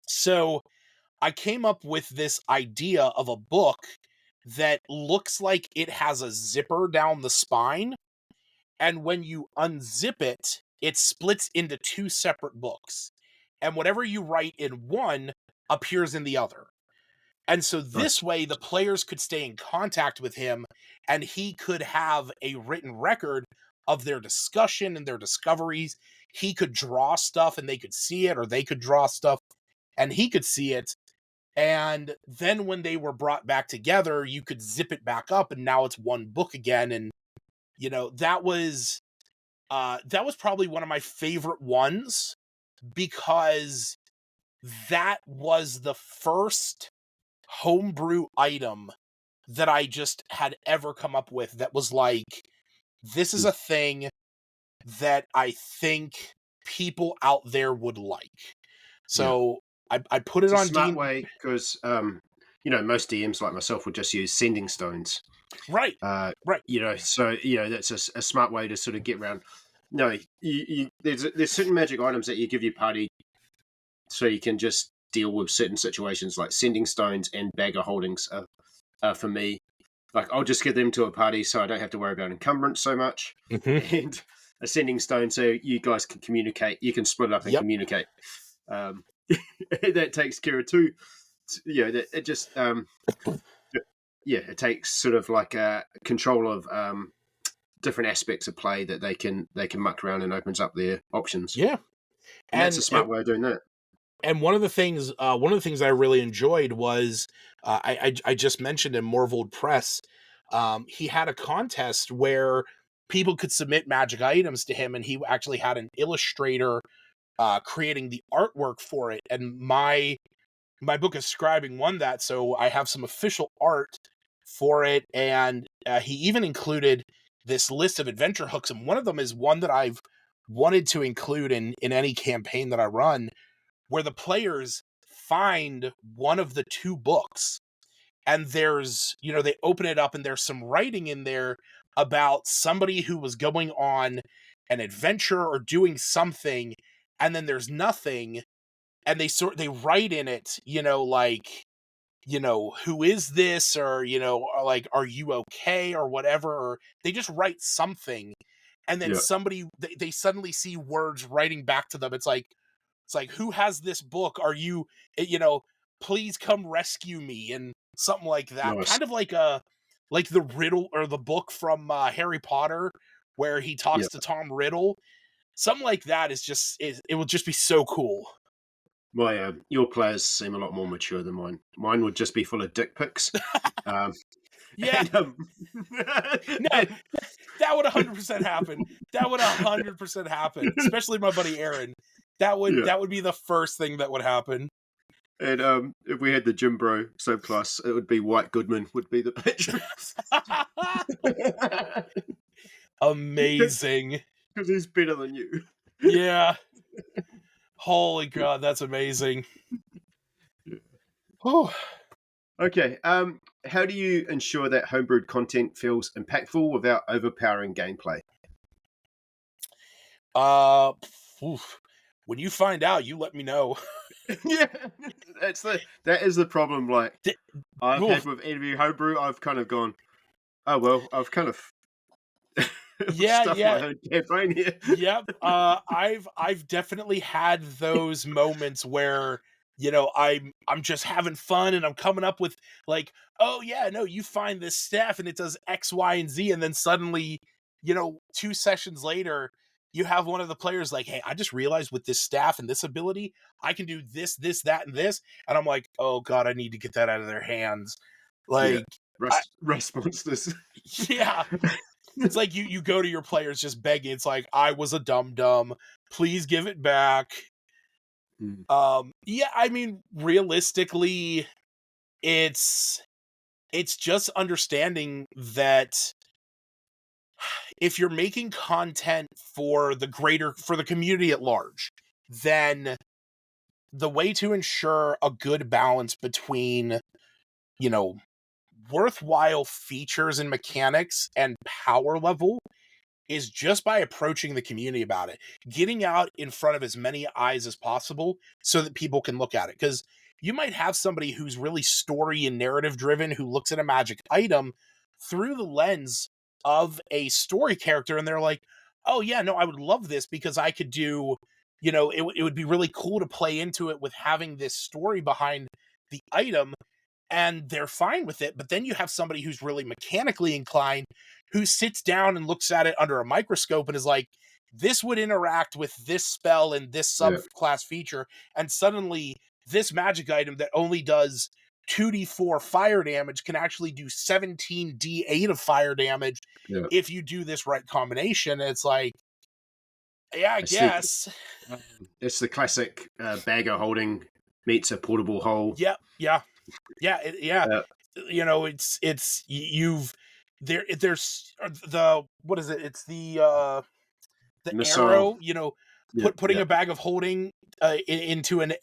C: So I came up with this idea of a book that looks like it has a zipper down the spine, and when you unzip it, it splits into two separate books. And whatever you write in one appears in the other. And so this
B: Nice.
C: way, the players could stay in contact with him, and he could have a written record of their discussion and their discoveries. He could draw stuff and they could see it, or they could draw stuff and he could see it. And then when they were brought back together, you could zip it back up, and now it's one book again. And that was probably one of my favorite ones, because that was the first homebrew item that I just had ever come up with that was like, this is a thing that I think people out there would like. So I put it
B: It's a
C: on
B: smart
C: D.
B: way because most DMs like myself would just use sending stones.
C: Right. Right.
B: So that's a smart way to sort of get around. No, there's certain magic items that you give your party so you can just deal with certain situations, like sending stones and bagger holdings. For me, like I'll just give them to a party so I don't have to worry about encumbrance so much, and a sending stone so you guys can communicate. You can split up and communicate. That takes care of two. That it just it takes sort of like control of different aspects of play that they can muck around, and opens up their options.
C: Yeah,
B: and that's a smart way of doing that.
C: And one of the things I really enjoyed was I just mentioned in Morvold Press, he had a contest where people could submit magic items to him, and he actually had an illustrator creating the artwork for it. And my book of scribing won that, so I have some official art for it. And he even included this list of adventure hooks, and one of them is one that I've wanted to include in any campaign that I run, where the players find one of the two books, and there's, they open it up and there's some writing in there about somebody who was going on an adventure or doing something, and then there's nothing, and they write in it, like who is this, or, or like, are you okay, or whatever, or they just write something, and then
B: Yeah.
C: somebody, they suddenly see words writing back to them. It's like, who has this book? Are you, please come rescue me, and something like that.
B: Nice.
C: Kind of like the riddle or the book from Harry Potter, where he talks
B: Yeah.
C: to Tom Riddle. Something like that it will just be so cool.
B: Your players seem a lot more mature than mine. Mine would just be full of dick pics. Um,
C: Yeah,
B: and,
C: no, that would 100% happen. That would 100% happen. Especially my buddy Aaron. That would be the first thing that would happen.
B: and if we had the Jim Bro subclass, it would be White Goodman would be the picture.
C: Amazing.
B: Because he's better than you.
C: Yeah. Holy God, that's amazing. Oh.
B: Okay. How do you ensure that homebrewed content feels impactful without overpowering gameplay?
C: When you find out, you let me know.
B: Yeah, that is the problem. Like I've
C: Oof.
B: had with Enemy Homebrew, I've kind of gone, oh well, I've kind of stuffed my own campaign here.
C: Yep. I've definitely had those moments where, I'm just having fun, and I'm coming up with like, oh yeah, no, you find this staff and it does X, Y, and Z, and then suddenly, 2 sessions later, you have one of the players like, hey, I just realized with this staff and this ability, I can do this, this, that, and this, and I'm like, oh God, I need to get that out of their hands. Like,
B: Rust monsters.
C: Yeah. It's like you go to your players just begging. It's like, I was a dum-dum. Please give it back. Yeah, I mean, realistically, it's just understanding that if you're making content for the community at large, then the way to ensure a good balance between, worthwhile features and mechanics and power level is just by approaching the community about it, getting out in front of as many eyes as possible so that people can look at it. Because you might have somebody who's really story and narrative driven who looks at a magic item through the lens of a story character, and they're like, oh yeah, no, I would love this because I could do, it would be really cool to play into it with having this story behind the item, and they're fine with it. But then you have somebody who's really mechanically inclined who sits down and looks at it under a microscope and is like, this would interact with this spell and this subclass feature, and suddenly this magic item that only does 2d4 fire damage can actually do 17d8 of fire damage if you do this right combination. And it's like, yeah, I guess.
B: It's the classic bagger holding meets a portable hole.
C: Yeah. It's there's the, what is it? It's the
B: missile.
C: arrow. Putting a bag of holding into an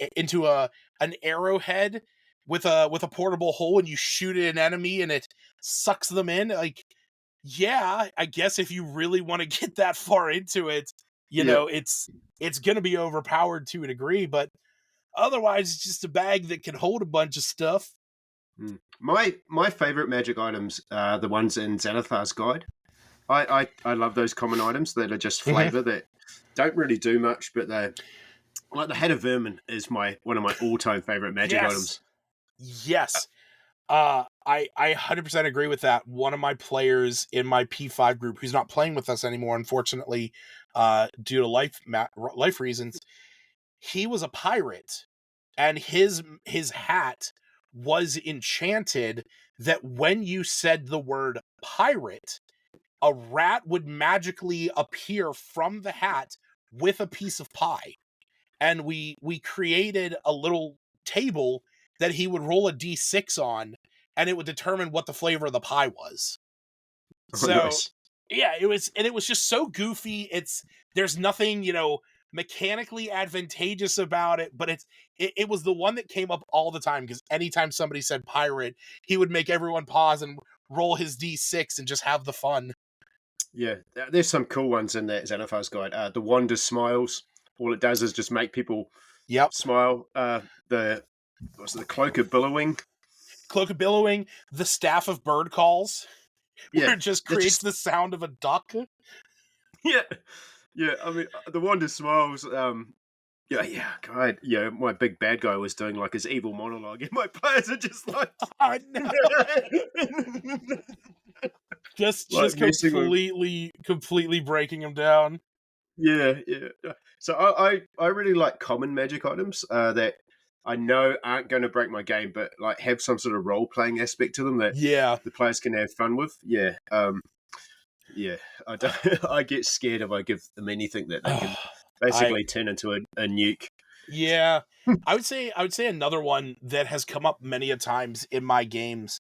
C: arrowhead with a portable hole, and you shoot at an enemy and it sucks them in. Like, yeah, I guess if you really want to get that far into it, it's gonna be overpowered to a degree, but otherwise it's just a bag that can hold a bunch of stuff.
B: My favorite magic items are the ones in Xanathar's Guide. I love those common items that are just flavor that don't really do much, but they're like the Head of Vermin is one of my all-time favorite magic items.
C: Yes. I 100% agree with that. One of my players in my P5 group, who's not playing with us anymore, unfortunately, due to life reasons, he was a pirate, and his hat was enchanted that when you said the word pirate, a rat would magically appear from the hat with a piece of pie. And we created a little table that he would roll a d6 on, and it would determine what the flavor of the pie was. So
B: nice.
C: Yeah, it was just so goofy. There's nothing, mechanically advantageous about it, but it was the one that came up all the time, because anytime somebody said pirate, he would make everyone pause and roll his d6 and just have the fun.
B: Yeah, there's some cool ones in that Xanathar's Guide. The Wand of Smiles. All it does is just make people smile. The Cloak of Billowing.
C: Cloak of Billowing, the Staff of Bird Calls, where
B: Yeah,
C: it just
B: that
C: creates
B: just
C: the sound of a duck.
B: yeah, yeah. I mean, the Wonder Smiles. Yeah, yeah, God, yeah. My big bad guy was doing like his evil monologue, and my players are just like,
C: Oh no.
B: like
C: Just
B: messing with.
C: completely breaking him down.
B: Yeah, yeah. So I really like common magic items that I know aren't going to break my game, but like have some sort of role playing aspect to them that
C: Yeah.
B: the players can have fun with. Yeah, yeah. I don't. I get scared if I give them anything that they can
C: I
B: basically turn into a nuke.
C: Yeah. I would say another one that has come up many a times in my games,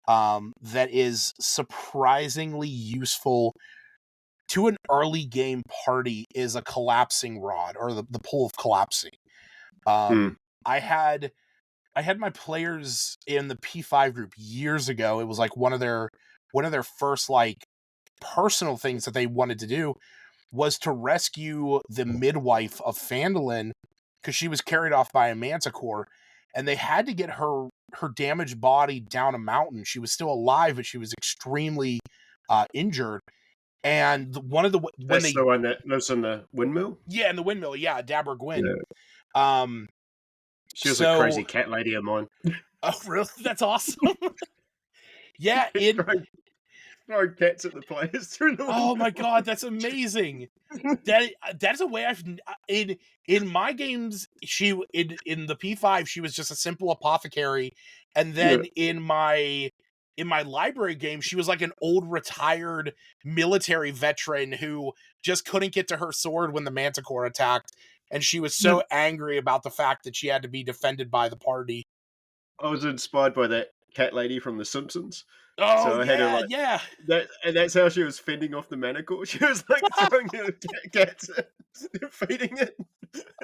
C: that is surprisingly useful to an early game party is a collapsing rod, or the pull of collapsing.
B: Hmm.
C: Um I had my players in the P5 group years ago. It was like one of their first like personal things that they wanted to do was to rescue the midwife of Phandalin, because she was carried off by a manticore, and they had to get her damaged body down a mountain. She was still alive, but she was extremely injured. And one of the when
B: That's
C: they
B: the one that lives in the windmill.
C: yeah, in the windmill, yeah, Dabber Gwyn.
B: Yeah,
C: Um,
B: she was a
C: so
B: crazy cat lady of mine.
C: oh really? That's awesome. Yeah, in
B: Throwing cats at the players through the
C: oh my
B: window.
C: god, that's amazing. That's a way I've in my games. She in the P5 she was just a simple apothecary, and
B: Yeah.
C: then in my library game she was like an old retired military veteran who just couldn't get to her sword when the manticore attacked, and she was
B: Yeah.
C: so angry about the fact that she had to be defended by the party.
B: I was inspired by that cat lady from The Simpsons.
C: Oh
B: So I had her
C: yeah,
B: like
C: yeah.
B: that, and that's how she was fending off the manicle. She was like throwing her cats and feeding it.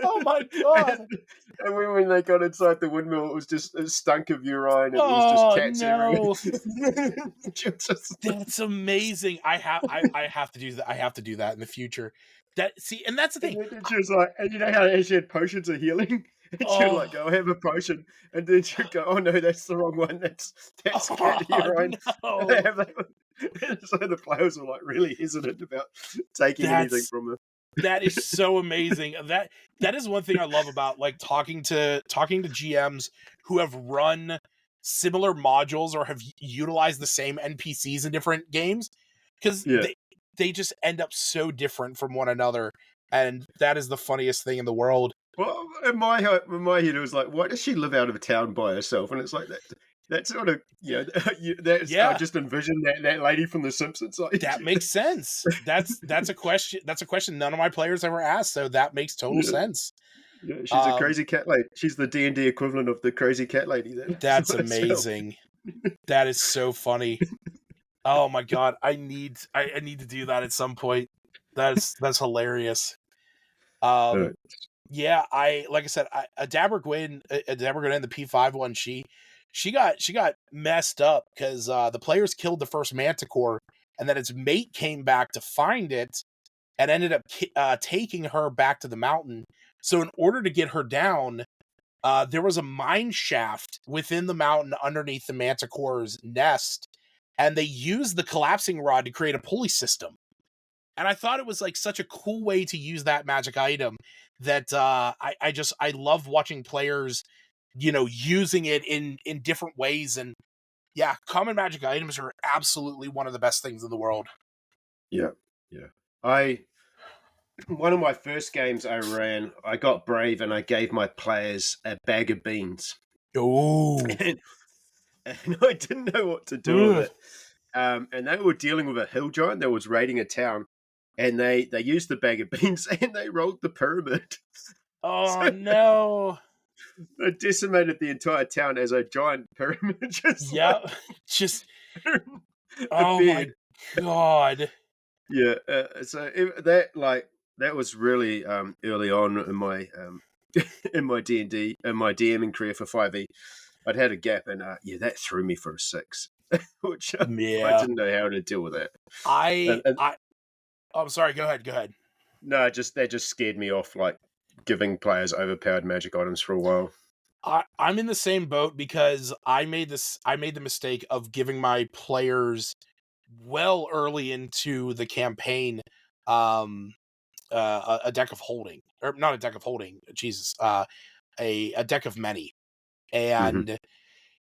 C: Oh my god.
B: And when they got inside the windmill, it was just a stunk of urine, and it was just
C: Oh
B: cats everywhere.
C: no.
B: She was just-
C: That's amazing. I have to do that. I have to do that in the future. That see, and that's the thing.
B: and then she was like, and you know how she had potions of healing, and she would
C: Oh,
B: like go have a potion, and then she'd go, oh no, that's the wrong one. That's cat
C: oh
B: urine.
C: no.
B: Have that one. And so the players were like really hesitant about taking anything
C: That's
B: from her.
C: that is so amazing. That is one thing I love about like talking to GMs who have run similar modules or have utilized the same NPCs in different games, because
B: Yeah.
C: they just end up so different from one another, and that is the funniest thing in the world.
B: Well, in my head, it was like, why does she live out of town by herself? And it's like that. That's sort of that's I
C: Yeah.
B: just envisioned that lady from The Simpsons. Like,
C: That makes sense. That's a question. That's a question none of my players ever asked. So that makes total
B: yeah,
C: sense.
B: yeah, she's a
C: Um,
B: crazy cat lady. She's the D&D equivalent of the crazy cat lady. That's
C: that's
B: what it's felt.
C: amazing. That is so funny. Oh my god, I need to do that at some point. That's hilarious.
B: Uh,
C: Yeah, I like I said, a Dabber Gwyn, a Dabber Gwyn in the P5 one, she got messed up because the players killed the first Manticore, and then its mate came back to find it and ended up taking her back to the mountain. So in order to get her down, there was a mine shaft within the mountain underneath the Manticore's nest, and they used the collapsing rod to create a pulley system. And I thought it was like such a cool way to use that magic item that I love watching players, using it in different ways. And yeah, common magic items are absolutely one of the best things in the world.
B: yeah, yeah. I One of my first games I ran, I got brave and I gave my players a bag of beans,
C: Oh,
B: and, and I didn't know what to do with it. And they were dealing with a hill giant that was raiding a town, and they used the bag of beans and they rolled the pyramid.
C: oh
B: So
C: no.
B: they decimated the entire town as a giant pyramid, just
C: Yeah,
B: like
C: just oh my
B: appeared.
C: god.
B: Yeah, that was really early on in my in my D&D and my DMing career for 5e. I'd had a gap, and yeah, that threw me for a 6, which I
C: Yeah.
B: didn't know how to deal with that.
C: I
B: And
C: I oh, I'm sorry, go ahead, go ahead.
B: no, just that just scared me off, like giving players overpowered magic items for a while.
C: I'm in the same boat because I made the mistake of giving my players well early into the campaign um a deck of holding, or not a deck of holding, Jesus, a deck of many.
B: Hmm.
C: And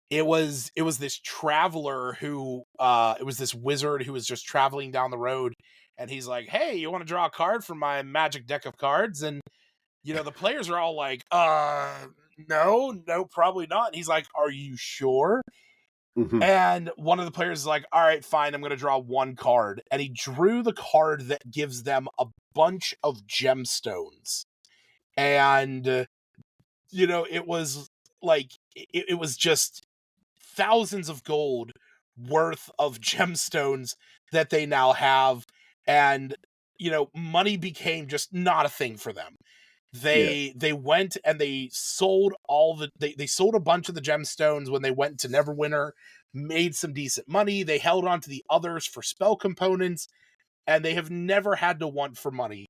C: it was this traveler who it was this wizard who was just traveling down the road, and he's like, "Hey, you want to draw a card from my magic deck of cards?" And the players are all like, no, probably not." And he's like, "Are you sure?"
B: Hmm.
C: And one of the players is like, "All right, fine, I'm going to draw one card." And he drew the card that gives them a bunch of gemstones. And, it was like, it was just thousands of gold worth of gemstones that they now have. And, money became just not a thing for them.
B: Yeah.
C: They went and they sold they sold a bunch of the gemstones when they went to Neverwinter, made some decent money. They held on to the others for spell components, and they have never had to want for money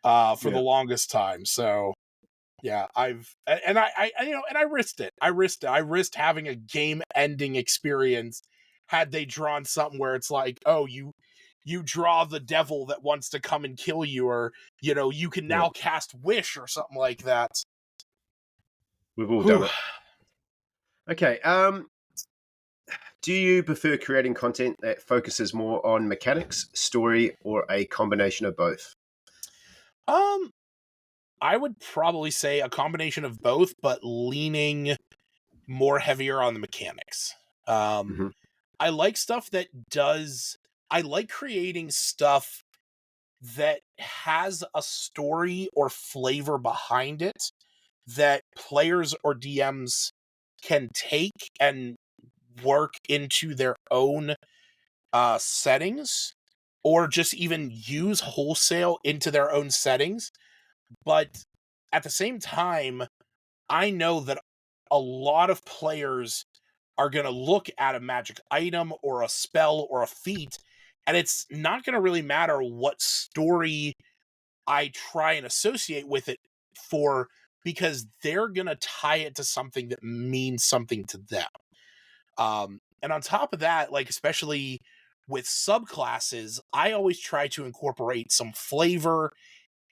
C: for the
B: Yeah.
C: longest time. So yeah, I risked it. I risked having a game ending experience had they drawn something where it's like, "Oh, you draw the devil that wants to come and kill you," or you can
B: Yeah.
C: now cast wish or something like that.
B: We've all done
C: Whew.
B: it. Okay. Do you prefer creating content that focuses more on mechanics, story, or a combination of both?
C: Um, I would probably say a combination of both, but leaning more heavier on the mechanics. Um,
B: Hmm.
C: I like stuff that does. I like creating stuff that has a story or flavor behind it that players or DMs can take and work into their own settings, or just even use wholesale into their own settings. But at the same time, I know that a lot of players are going to look at a magic item or a spell or a feat, and it's not going to really matter what story I try and associate with it for, because they're going to tie it to something that means something to them. And on top of that, like, especially with subclasses, I always try to incorporate some flavor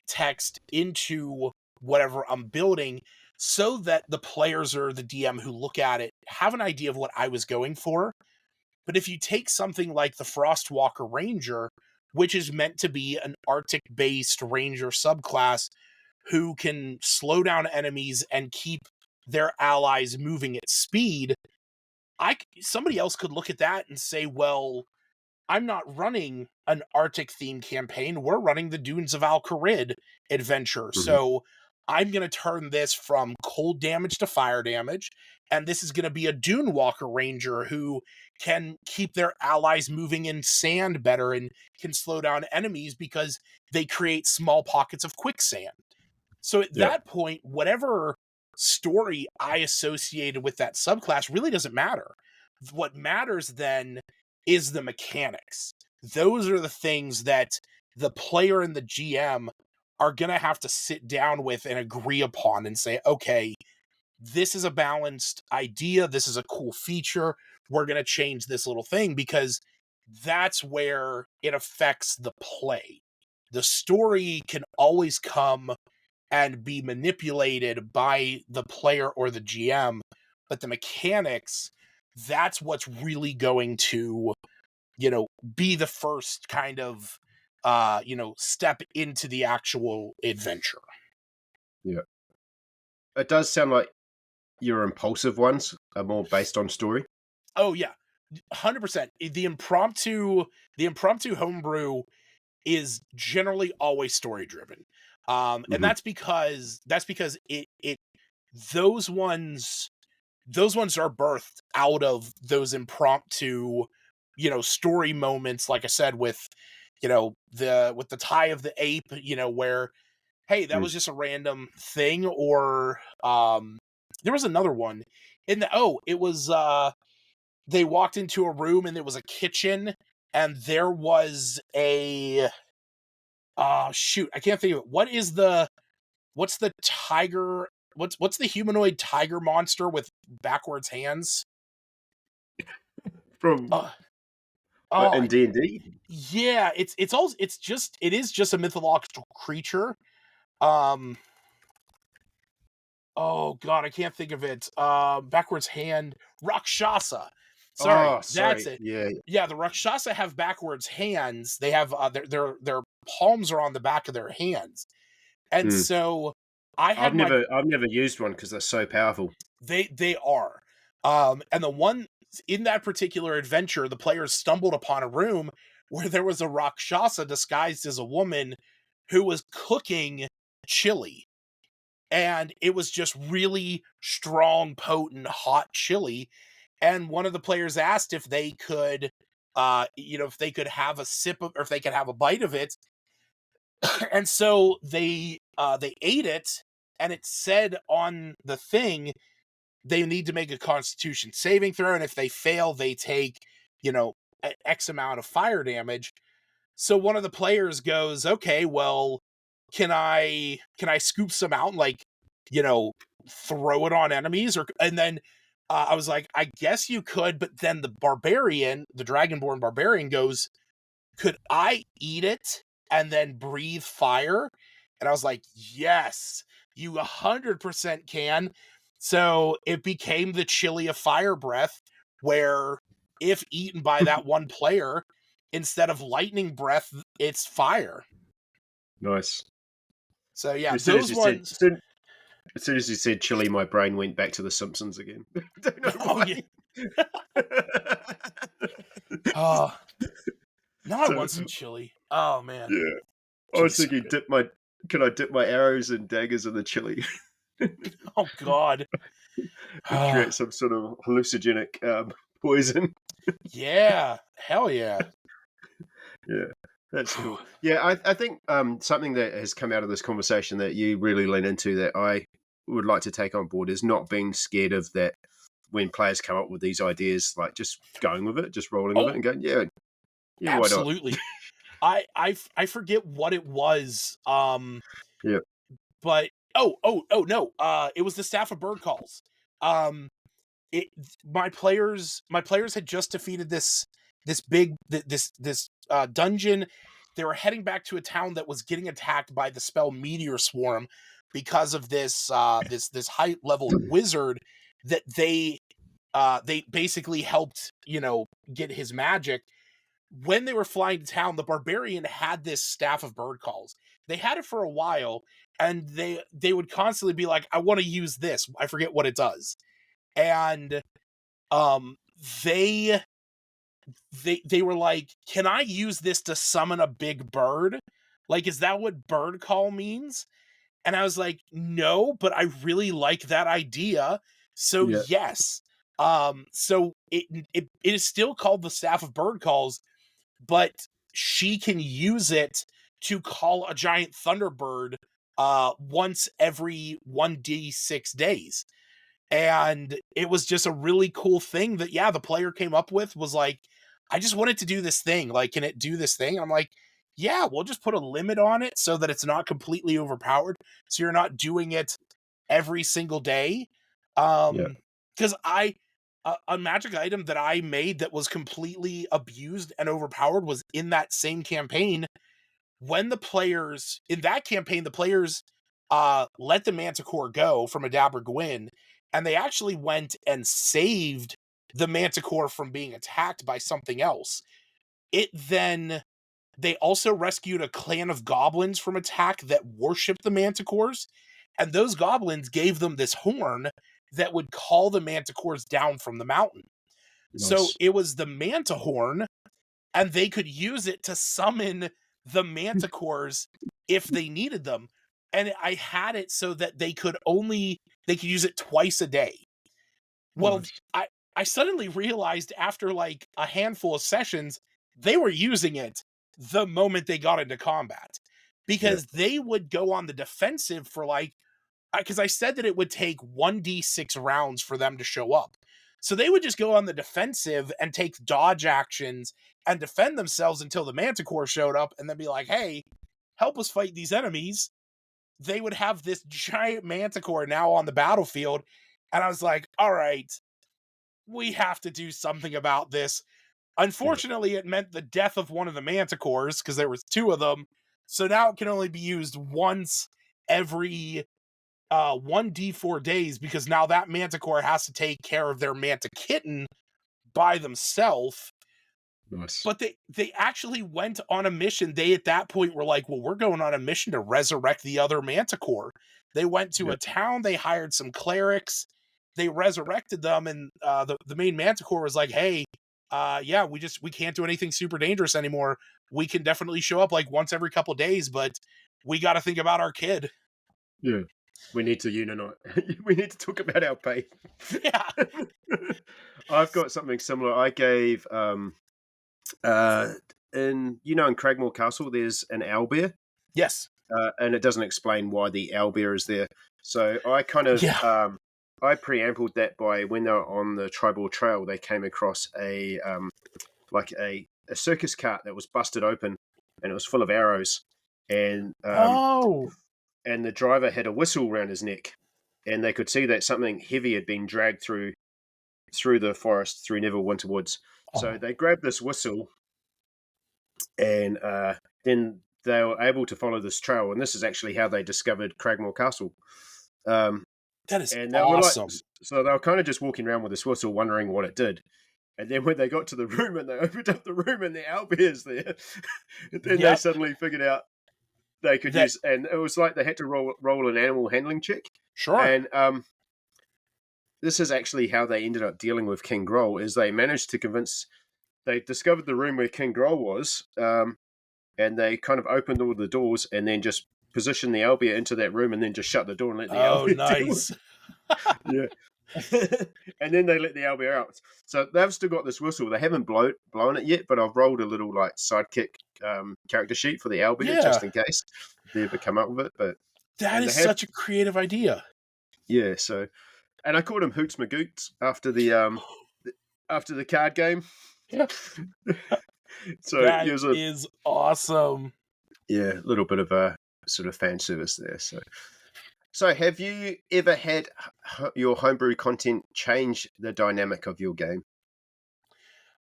C: text into whatever I'm building, so that the players or the DM who look at it have an idea of what I was going for. But if you take something like the Frostwalker Ranger, which is meant to be an Arctic based ranger subclass who can slow down enemies and keep their allies moving at speed, somebody else could look at that and say, well, I'm not running an Arctic themed campaign. We're running the Dunes of Al-Kharid adventure.
B: Hmm.
C: So I'm going to turn this from cold damage to fire damage. And this is going to be a Dune Walker Ranger who can keep their allies moving in sand better and can slow down enemies because they create small pockets of quicksand. So at
B: Yeah.
C: that point, whatever story I associated with that subclass really doesn't matter. What matters then is the mechanics. Those are the things that the player and the GM are going to have to sit down with and agree upon and say, okay, this is a balanced idea. This is a cool feature. We're going to change this little thing, because that's where it affects the play. The story can always come and be manipulated by the player or the GM, but the mechanics, that's what's really going to, be the first kind of, step into the actual adventure.
B: Yeah. It does sound like your impulsive ones are more based on story.
C: Oh yeah, 100%. The impromptu homebrew is generally always story driven. And
B: Hmm.
C: that's because it those ones are birthed out of those impromptu, story moments, like I said, with with the tie of the ape, where, hey, that
B: Mm.
C: was just a random thing. Or there was another one it was they walked into a room and there was a kitchen, and there was a shoot, I can't think of it. What's the tiger what's the humanoid tiger monster with backwards hands?
B: From
C: Uh, oh,
B: in D&D.
C: yeah, it is just a mythological creature. Um, oh god, I can't think of it. Backwards hand, Rakshasa. Sorry,
B: Oh,
C: that's
B: sorry.
C: it.
B: Yeah.
C: Yeah, the Rakshasa have backwards hands. They have their palms are on the back of their hands, and
B: Mm.
C: so I had
B: I've never used one because they're so powerful.
C: they are, and the one in that particular adventure, the players stumbled upon a room where there was a Rakshasa disguised as a woman who was cooking chili, and it was just really strong, potent, hot chili. And one of the players asked if they could, if they could have a sip of, or if they could have a bite of it. And so they ate it, and it said on the thing they need to make a Constitution saving throw, and if they fail, they take, X amount of fire damage. So one of the players goes, "Okay, well, can I scoop some out and you know, throw it on enemies?" Or and then I was like, "I guess you could," but then the Dragonborn barbarian goes, "Could I eat it and then breathe fire?" And I was like, "Yes, you 100% can." So it became the chili of fire breath, where if eaten by that one player, instead of lightning breath, it's fire.
B: Nice.
C: So yeah,
B: As soon as
C: those
B: you said,
C: ones.
B: as soon as you said chili, my brain went back to The Simpsons again. I don't know
C: Oh yeah.
B: why.
C: Oh, now I
B: So
C: want some chili. Oh man,
B: yeah, I was
C: chili's so
B: thinking,
C: good.
B: can I dip my arrows and daggers in the chili
C: Oh god.
B: and create some sort of hallucinogenic poison?
C: Yeah, hell yeah.
B: Yeah, that's cool. Yeah, I think something that has come out of this conversation that you really lean into that I would like to take on board is not being scared of that when players come up with these ideas, like just going with it, just rolling with it
C: Oh,
B: and going, yeah, yeah, why not?
C: absolutely. I forget what it was.
B: Yeah.
C: But oh no. It was the staff of bird calls. Um, it my players had just defeated this big this dungeon. They were heading back to a town that was getting attacked by the spell Meteor Swarm because of this high level wizard that they basically helped, get his magic. When they were flying to town, the barbarian had this staff of bird calls. They had it for a while, and they would constantly be like, "I want to use this. I forget what it does." And um they they were like, "Can I use this to summon a big bird? Like, is that what bird call means?" And I was like, "No, but I really like that idea. So
B: Yeah.
C: yes." So it is still called the staff of bird calls, but she can use it to call a giant thunderbird once every 1d6 days. And it was just a really cool thing that, yeah, the player came up with. Was like, "I just wanted to do this thing. Like, can it do this thing?" I'm like, "Yeah, we'll just put a limit on it so that it's not completely overpowered. So you're not doing it every single day."
B: Yeah.
C: Because a magic item that I made that was completely abused and overpowered was in that same campaign. When the players let the Manticore go from Adabra Gwyn, and they actually went and saved the Manticore from being attacked by something else. They also rescued a clan of goblins from attack that worshipped the Manticores, and those goblins gave them this horn that would call the Manticores down from the mountain. So
B: Nice.
C: it was the Manta horn, and they could use it to summon the Manticores if they needed them. And I had it so that they could use it twice a day. Well,
B: Nice.
C: I suddenly realized after like a handful of sessions, they were using it the moment they got into combat,
B: Yeah.
C: because they would go on the defensive for like, because I said that it would take 1d6 rounds for them to show up. So they would just go on the defensive and take dodge actions and defend themselves until the Manticore showed up, and then be like, "Hey, help us fight these enemies." they would have this giant manticore now on the battlefield. And I was like, all right, we have to do something about this. Unfortunately, it meant the death of one of the manticores because there was two of them. So now it can only be used once every 1d4 days, because now that manticore has to take care of their mantikitten by themselves.
B: Nice.
C: But they actually went on a mission. They at that point were like, well, we're going on a mission to resurrect the other manticore. They went to a town, they hired some clerics, they resurrected them, and the main manticore was like, hey, yeah, we can't do anything super dangerous anymore. We can definitely show up like once every couple days, but we got to think about our kid.
B: Yeah. We need to unite. We need to talk about our pay.
C: Yeah.
B: I've got something similar. I gave in Cragmore Castle there's an owlbear.
C: Yes.
B: And it doesn't explain why the owlbear is there. So I kind of I preambled that by when they were on the tribal trail, they came across a circus cart that was busted open and it was full of arrows. And and the driver had a whistle around his neck, and they could see that something heavy had been dragged through the forest, through Neverwinter Woods. So they grabbed this whistle, and then they were able to follow this trail, and this is actually how they discovered Cragmore Castle.
C: That is
B: and they
C: awesome.
B: So they were kind of just walking around with this whistle, wondering what it did. And then when they got to the room and they opened up the room and the owlbear's there, then they suddenly figured out they could use, and it was like they had to roll an animal handling check.
C: Sure.
B: And this is actually how they ended up dealing with King Groll, is they managed to they discovered the room where King Groll was, and they kind of opened all the doors and then just positioned the owlbear into that room and then just shut the door and let the owlbear
C: nice.
B: Yeah. And then they let the owlbear out. So they've still got this whistle. They haven't blown it yet, but I've rolled a little like sidekick character sheet for the owlbear just in case they ever come up with it. But
C: that is such a creative idea.
B: Yeah. So, and I called him Hoots Magoots after the card game.
C: Yeah.
B: So
C: that is awesome.
B: Yeah, a little bit of a sort of fan service there. So have you ever had your homebrew content change the dynamic of your game?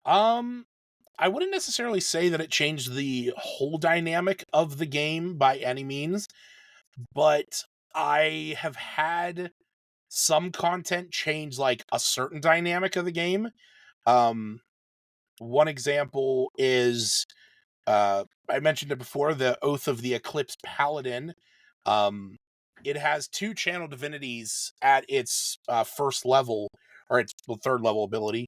C: I wouldn't necessarily say that it changed the whole dynamic of the game by any means, but I have had some content change like a certain dynamic of the game. One example is, I mentioned it before, the Oath of the Eclipse Paladin. It has 2 channel divinities at its first level, or its third level ability.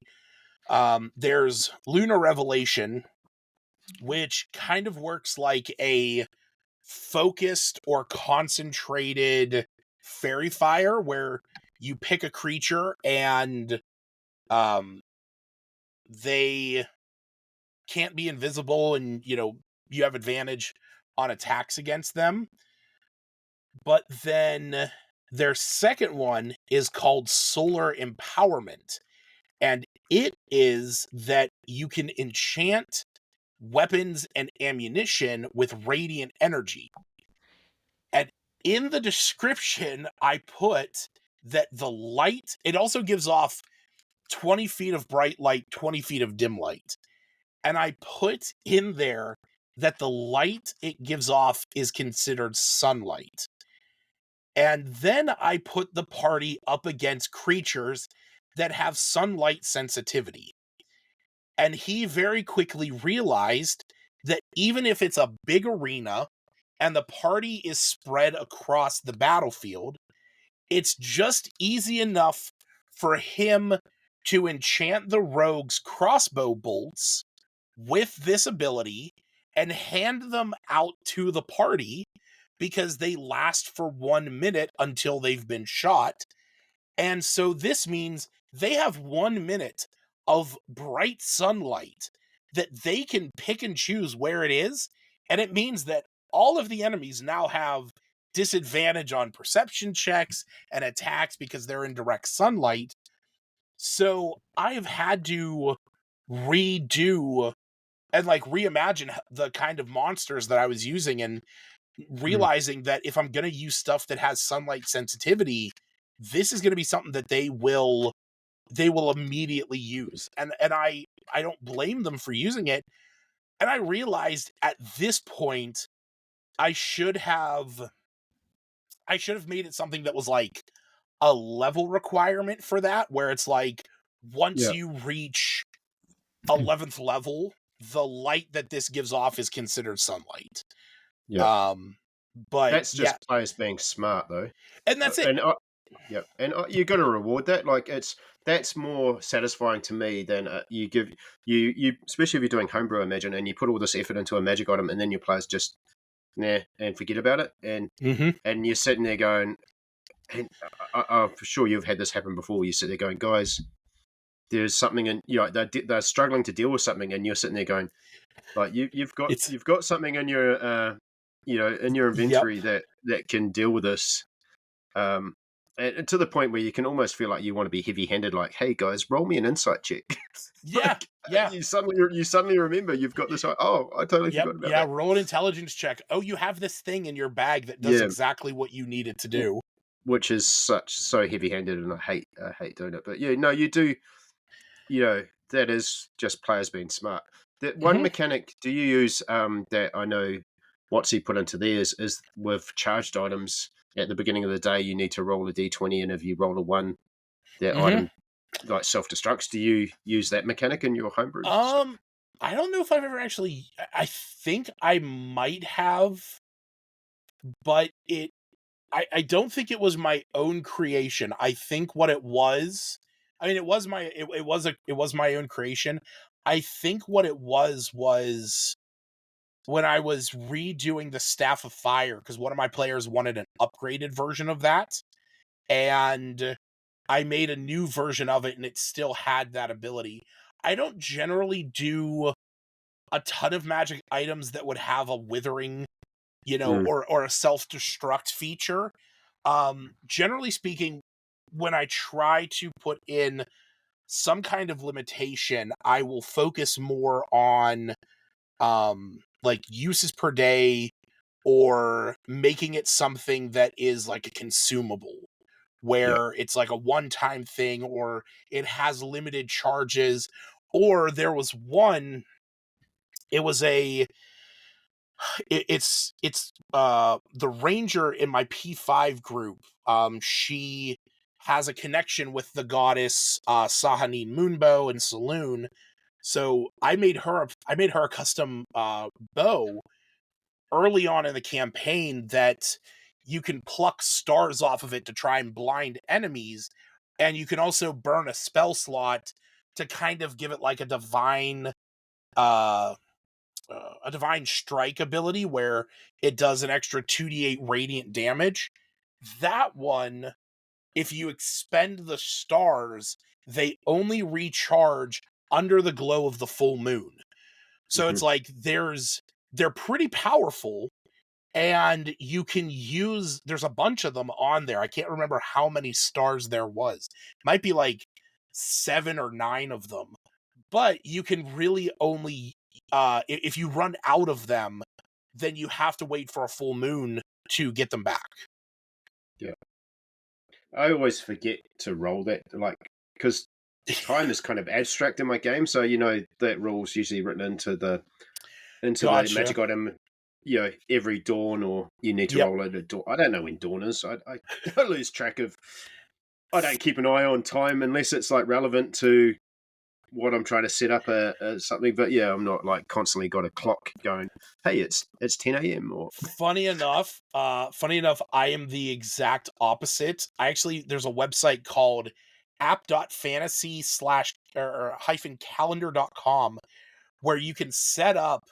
C: There's Lunar Revelation, which kind of works like a focused or concentrated fairy fire, where you pick a creature and they can't be invisible, and you have advantage on attacks against them. But then their second one is called Solar Empowerment, and it is that you can enchant weapons and ammunition with radiant energy. And in the description, I put that the light, it also gives off 20 feet of bright light, 20 feet of dim light. And I put in there that the light it gives off is considered sunlight. And then I put the party up against creatures that have sunlight sensitivity. And he very quickly realized that even if it's a big arena and the party is spread across the battlefield, it's just easy enough for him to enchant the rogue's crossbow bolts with this ability and hand them out to the party, because they last for 1 minute until they've been shot. And so this means they have 1 minute of bright sunlight that they can pick and choose where it is. And it means that all of the enemies now have disadvantage on perception checks and attacks because they're in direct sunlight. So I've had to redo and like reimagine the kind of monsters that I was using. And realizing that if I'm going to use stuff that has sunlight sensitivity, this is going to be something that they will immediately use. And I don't blame them for using it. And I realized at this point I should have made it something that was like a level requirement for that, where it's like once
B: Yeah.
C: you reach 11th level, the light that this gives off is considered sunlight.
B: Yeah.
C: But
B: That's
C: yeah,
B: just players being smart, though.
C: and that's it.
B: And you got to reward that. Like that's more satisfying to me than you give you especially if you're doing homebrew, imagine, and you put all this effort into a magic item, and then your players just and forget about it, and you're sitting there going, and I'm for sure you've had this happen before. You sit there going, guys, there's something, and they're struggling to deal with something, and you're sitting there going, like you've got something in your in your inventory that can deal with this. And to the point where you can almost feel like you want to be heavy-handed, like, "Hey guys, roll me an insight check."
C: Yeah, yeah.
B: You suddenly remember you've got this. Oh, I totally forgot about that.
C: Roll an intelligence check. Oh, you have this thing in your bag that does exactly what you need it to do.
B: Which is so heavy-handed, and I hate doing it. But yeah, no, you do. That is just players being smart. That one mechanic. Do you use that? I know what's he put into theirs is with charged items. At the beginning of the day, you need to roll a d20, and if you roll a 1, that item like self-destructs. Do you use that mechanic in your homebrew?
C: I don't know if I've ever actually. I think I might have, but I don't think it was my own creation. I think what it was. I mean, it was my own creation. I think what it was when I was redoing the Staff of Fire, because one of my players wanted an upgraded version of that, and I made a new version of it, and it still had that ability. I don't generally do a ton of magic items that would have a withering, or a self-destruct feature. Generally speaking, when I try to put in some kind of limitation, I will focus more on like uses per day, or making it something that is like a consumable, where it's like a one-time thing, or it has limited charges. Or there was one, it was it's the ranger in my P5 group. She has a connection with the goddess Sahanine Moonbow and Saloon. So I made her a custom bow early on in the campaign that you can pluck stars off of it to try and blind enemies, and you can also burn a spell slot to kind of give it like a divine strike ability, where it does an extra 2d8 radiant damage. That one, if you expend the stars, they only recharge under the glow of the full moon. So it's like they're pretty powerful, and you can use, there's a bunch of them on there. I can't remember how many stars there was. Might be like 7 or 9 of them. But you can really only if you run out of them, then you have to wait for a full moon to get them back.
B: Yeah. I always forget to roll that, like, because time is kind of abstract in my game. So that rule's usually written into the
C: Gotcha.
B: magic item. Every dawn, or you need to roll it at dawn. I don't know when dawn is. I lose track of. I don't keep an eye on time unless it's like relevant to what I'm trying to set up something. But yeah, I'm not like constantly got a clock going, hey, it's 10 a.m. or
C: funny enough, I am the exact opposite. There's a website called app.fantasy/ or -calendar.com where you can set up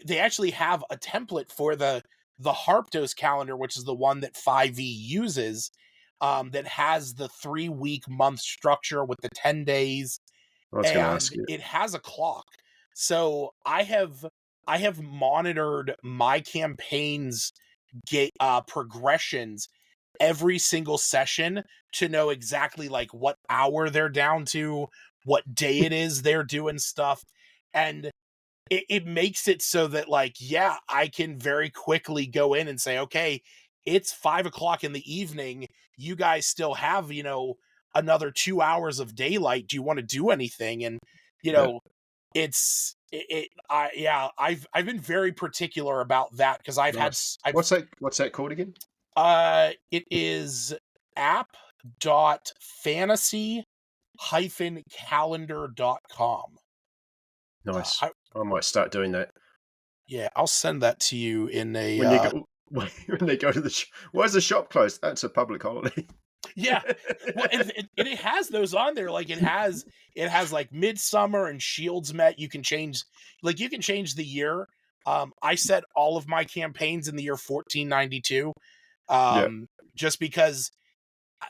C: they actually have a template for the Harptos calendar, which is the one that 5e uses, that has the 3-week month structure with the 10 days.
B: I was going to ask you.
C: It has a clock. So I have monitored my campaign's progressions every single session to know exactly like what hour they're down to, what day it is they're doing stuff. And it makes it so that, like, yeah, I can very quickly go in and say, okay, it's 5 o'clock in the evening. You guys still have, another 2 hours of daylight. Do you want to do anything? And, you
B: Yeah.
C: know, I've been very particular about that because
B: Nice. What's that called again?
C: it is app.fantasy-calendar.com.
B: Nice.
C: I
B: I might start doing that.
C: Yeah, I'll send that to you in a,
B: When you go, when they go to the why is the shop closed? That's a public holiday.
C: yeah. Well, and it has those on there. Like, it has like Midsummer and Shields Met. You can change the year. I set all of my campaigns in the year 1492.
B: Yeah.
C: Just because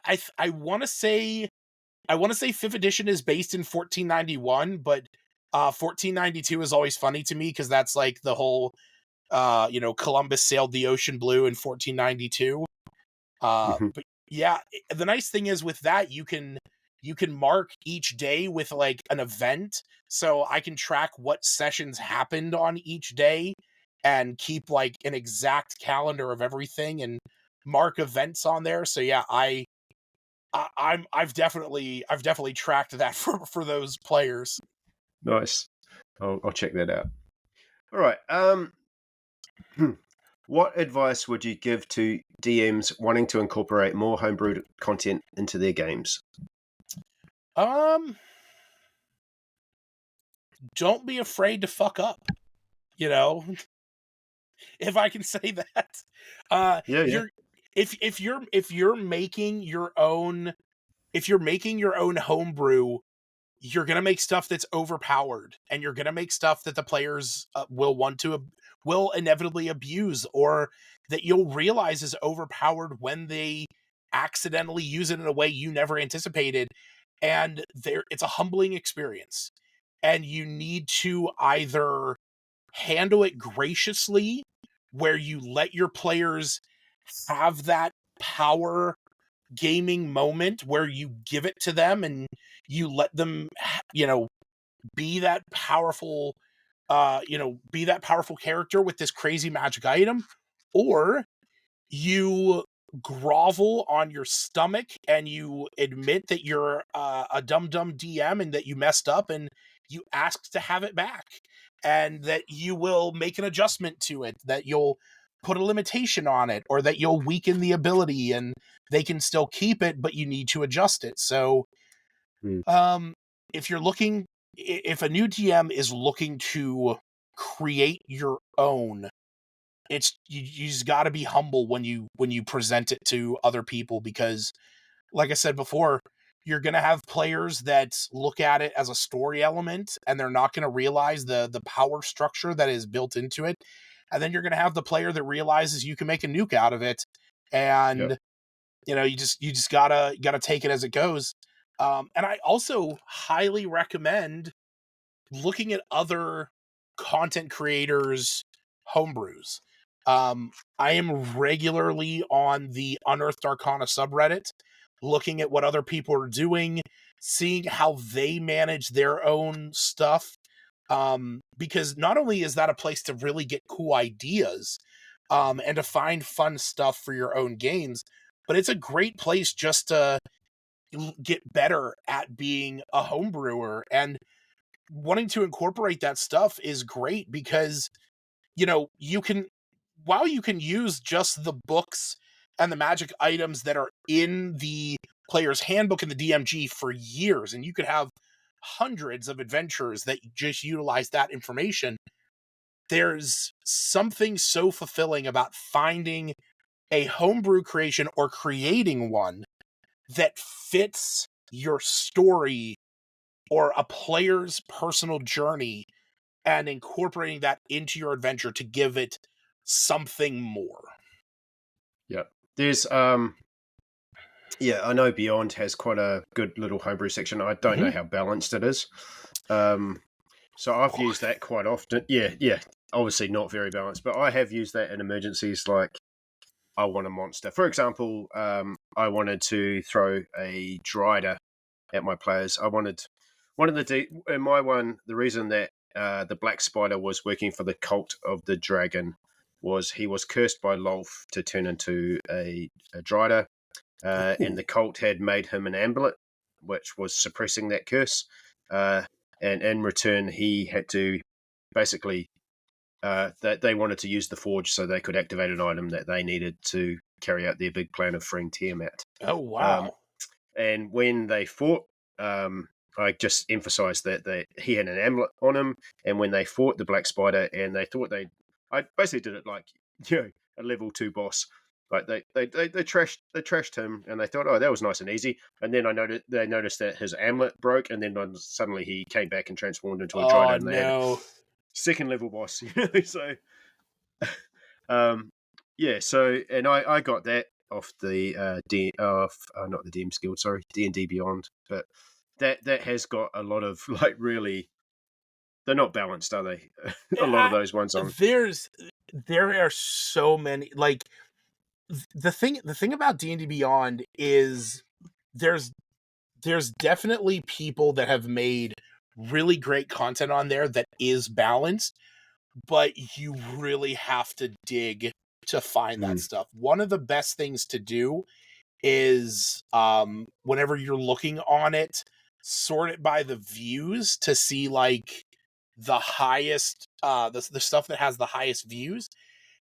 C: I want to say 5th edition is based in 1491, but 1492 is always funny to me because that's like the whole Columbus sailed the ocean blue in 1492.
B: Mhm.
C: But yeah, the nice thing is with that, you can mark each day with like an event, so I can track what sessions happened on each day and keep like an exact calendar of everything and mark events on there. So yeah, I've definitely tracked that for those players.
B: Nice. I'll check that out. All right. What advice would you give to DMs wanting to incorporate more homebrewed content into their games?
C: Um, don't be afraid to fuck up. You know, if I can say that.
B: Yeah, yeah.
C: You're if you're making your own homebrew, you're gonna make stuff that's overpowered, and you're gonna make stuff that the players will inevitably abuse, or that you'll realize is overpowered when they accidentally use it in a way you never anticipated. And it's a humbling experience, and you need to either handle it graciously, where you let your players have that power gaming moment where you give it to them and you let them be that powerful character with this crazy magic item, or you grovel on your stomach and you admit that you're a dumb DM and that you messed up, and you ask to have it back, and that you will make an adjustment to it, that you'll put a limitation on it, or that you'll weaken the ability and they can still keep it but you need to adjust it. So
B: Hmm.
C: if a new DM is looking to create your own, you just got to be humble when you present it to other people, because like I said before, you're going to have players that look at it as a story element and they're not going to realize the power structure that is built into it. And then you're going to have the player that realizes you can make a nuke out of it,
B: Yeah.
C: and you just gotta take it as it goes. And I also highly recommend looking at other content creators' homebrews. I am regularly on the Unearthed Arcana subreddit, looking at what other people are doing, seeing how they manage their own stuff. Because not only is that a place to really get cool ideas, and to find fun stuff for your own games, but it's a great place just to get better at being a home brewer. And wanting to incorporate that stuff is great because you can, while you can use just the books and the magic items that are in the player's handbook and the DMG for years, and you could have hundreds of adventures that just utilize that information. There's something so fulfilling about finding a homebrew creation or creating one that fits your story or a player's personal journey, and incorporating that into your adventure to give it something more.
B: Yeah. There's yeah, I know Beyond has quite a good little homebrew section. I don't know how balanced it is. So I've used that quite often. Yeah, yeah. Obviously not very balanced, but I have used that in emergencies like I want a monster. For example, I wanted to throw a Drider at my players. I wanted one of the in my one. The reason that the Black Spider was working for the cult of the dragon. He was cursed by Lolth to turn into a Drider, and the cult had made him an amulet, which was suppressing that curse. And in return, he had to basically they wanted to use the forge so they could activate an item that they needed to carry out their big plan of freeing Tiamat.
C: Oh wow.
B: And when they fought, I just emphasized that he had an amulet on him, and when they fought the Black Spider, and they thought I basically did it like a level 2 boss. Like they trashed him, and they thought, oh, that was nice and easy. And then they noticed that his amulet broke, and then suddenly he came back and transformed into a Drider, and they had a second level boss. So so and I got that off the not the DM's Guild, sorry, D&D Beyond, but that has got a lot of like really, they're not balanced, are they? A lot of those ones on.
C: There are so many, like the thing about D&D Beyond is there's definitely people that have made really great content on there that is balanced, but you really have to dig to find that stuff. One of the best things to do is whenever you're looking on it, sort it by the views to see like the highest the stuff that has the highest views,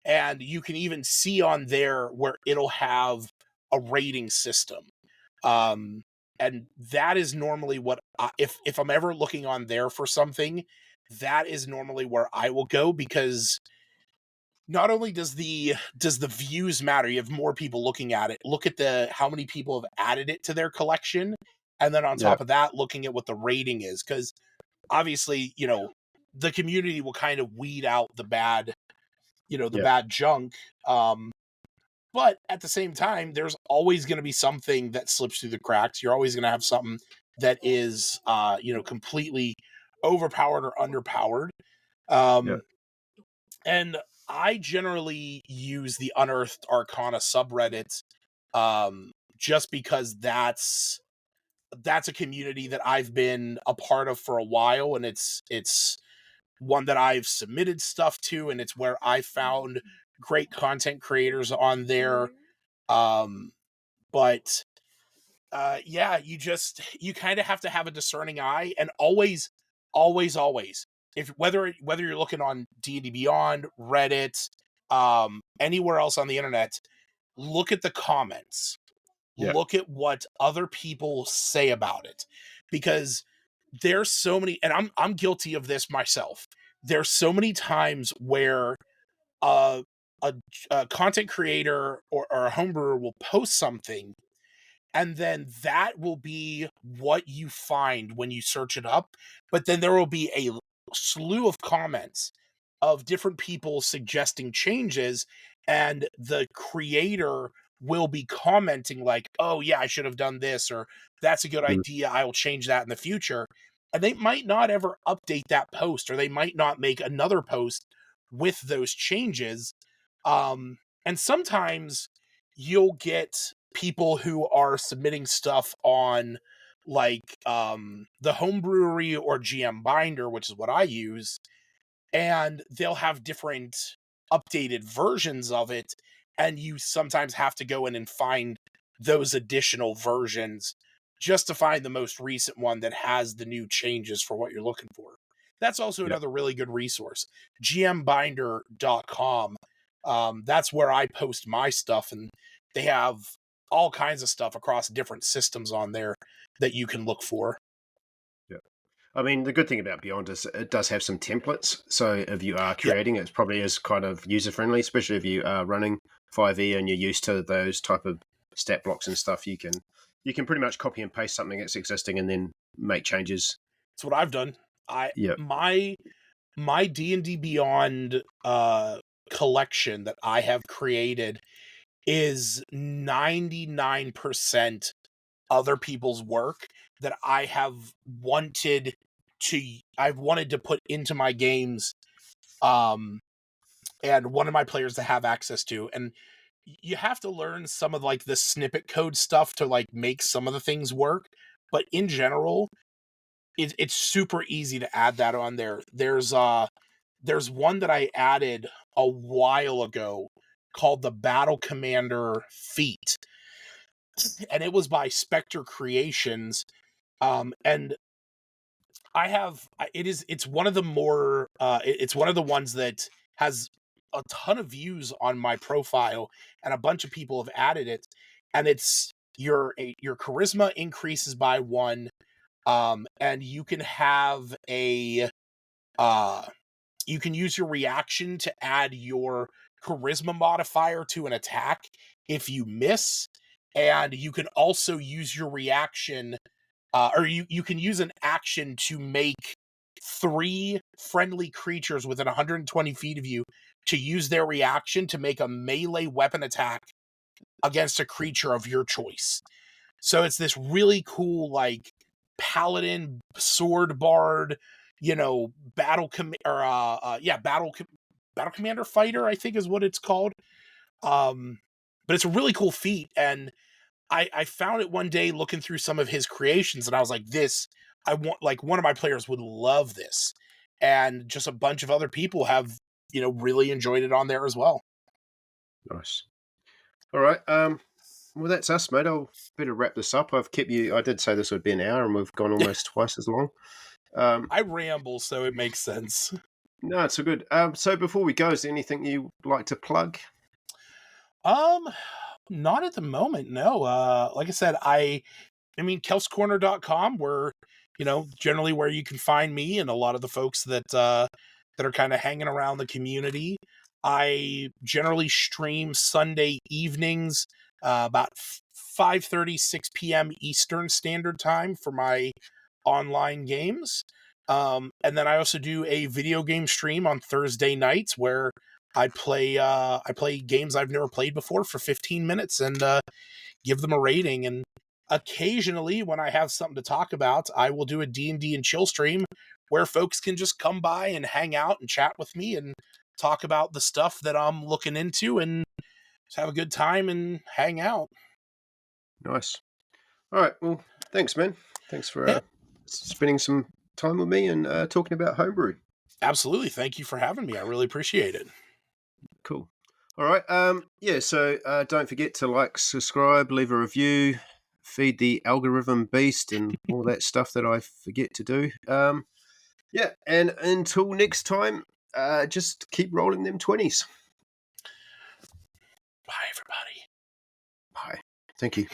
C: and you can even see on there where it'll have a rating system. And that is normally what if I'm ever looking on there for something, that is normally where I will go, because not only does the views matter, you have more people looking at it. Look at how many people have added it to their collection, and then on top of that, looking at what the rating is, because obviously, the community will kind of weed out the bad, bad junk. But at the same time, there's always going to be something that slips through the cracks. You're always going to have something that is, completely overpowered or underpowered. And I generally use the Unearthed Arcana subreddit, just because that's a community that I've been a part of for a while, and it's one that I've submitted stuff to, and it's where I found great content creators on there. But you kind of have to have a discerning eye, and always, if whether you're looking on D&D Beyond, Reddit, anywhere else on the internet, look at the comments. Look at what other people say about it, because there's so many, and I'm guilty of this myself. There's so many times where a content creator or a homebrewer will post something, and then that will be what you find when you search it up. But then there will be a slew of comments of different people suggesting changes, and the creator will be commenting like, oh yeah, I should have done this, or that's a good idea, I will change that in the future. And they might not ever update that post, or they might not make another post with those changes. And sometimes you'll get people who are submitting stuff on like the home brewery or GM Binder, which is what I use, and they'll have different updated versions of it, and you sometimes have to go in and find those additional versions just to find the most recent one that has the new changes for what you're looking for. That's also another really good resource, gmbinder.com. That's where I post my stuff, and they have all kinds of stuff across different systems on there that you can look for.
B: I mean, the good thing about Beyond is it does have some templates. So if you are creating, it probably is kind of user-friendly, especially if you are running 5e and you're used to those type of stat blocks and stuff. You can pretty much copy and paste something that's existing and then make changes.
C: That's what I've done. My D&D Beyond collection that I have created is 99% other people's work that I've wanted to put into my games, and one of my players to have access to. And you have to learn some of like the snippet code stuff to like make some of the things work, but in general, it's super easy to add that on there. There's one that I added a while ago called the Battle Commander Feat, and it was by Spectre Creations. And it's one of the more it's one of the ones that has a ton of views on my profile, and a bunch of people have added it. And it's your charisma increases by 1, and you can have you can use your reaction to add your charisma modifier to an attack if you miss, and you can also use your reaction, or you can use an action to make 3 friendly creatures within 120 feet of you to use their reaction to make a melee weapon attack against a creature of your choice. So it's this really cool, like, paladin, sword bard, battle battle commander fighter, I think is what it's called. But it's a really cool feat, and I found it one day looking through some of his creations, and I was like, I want, like, one of my players would love this. And just a bunch of other people have, really enjoyed it on there as well.
B: Nice. All right. Well, that's us, mate. I'll better wrap this up. I did say this would be an hour, and we've gone almost twice as long.
C: I ramble, so it makes sense.
B: No, it's so good. So before we go, is there anything you'd like to plug?
C: Not at the moment, no. Like I said, kelphscorner.com, where, generally where you can find me and a lot of the folks that are kind of hanging around the community. I generally stream Sunday evenings, about 5:30, 6 p.m. Eastern Standard Time for my online games. And then I also do a video game stream on Thursday nights where I play games I've never played before for 15 minutes and give them a rating. And occasionally, when I have something to talk about, I will do a D&D and chill stream where folks can just come by and hang out and chat with me and talk about the stuff that I'm looking into and just have a good time and hang out.
B: Nice. All right. Well, thanks, man. Thanks for spending some time with me and talking about homebrew.
C: Absolutely. Thank you for having me. I really appreciate it.
B: Cool. All right. So don't forget to like, subscribe, leave a review, feed the algorithm beast, and all that stuff that I forget to do. And until next time, just keep rolling them 20s.
C: Bye, everybody.
B: Bye. Thank you.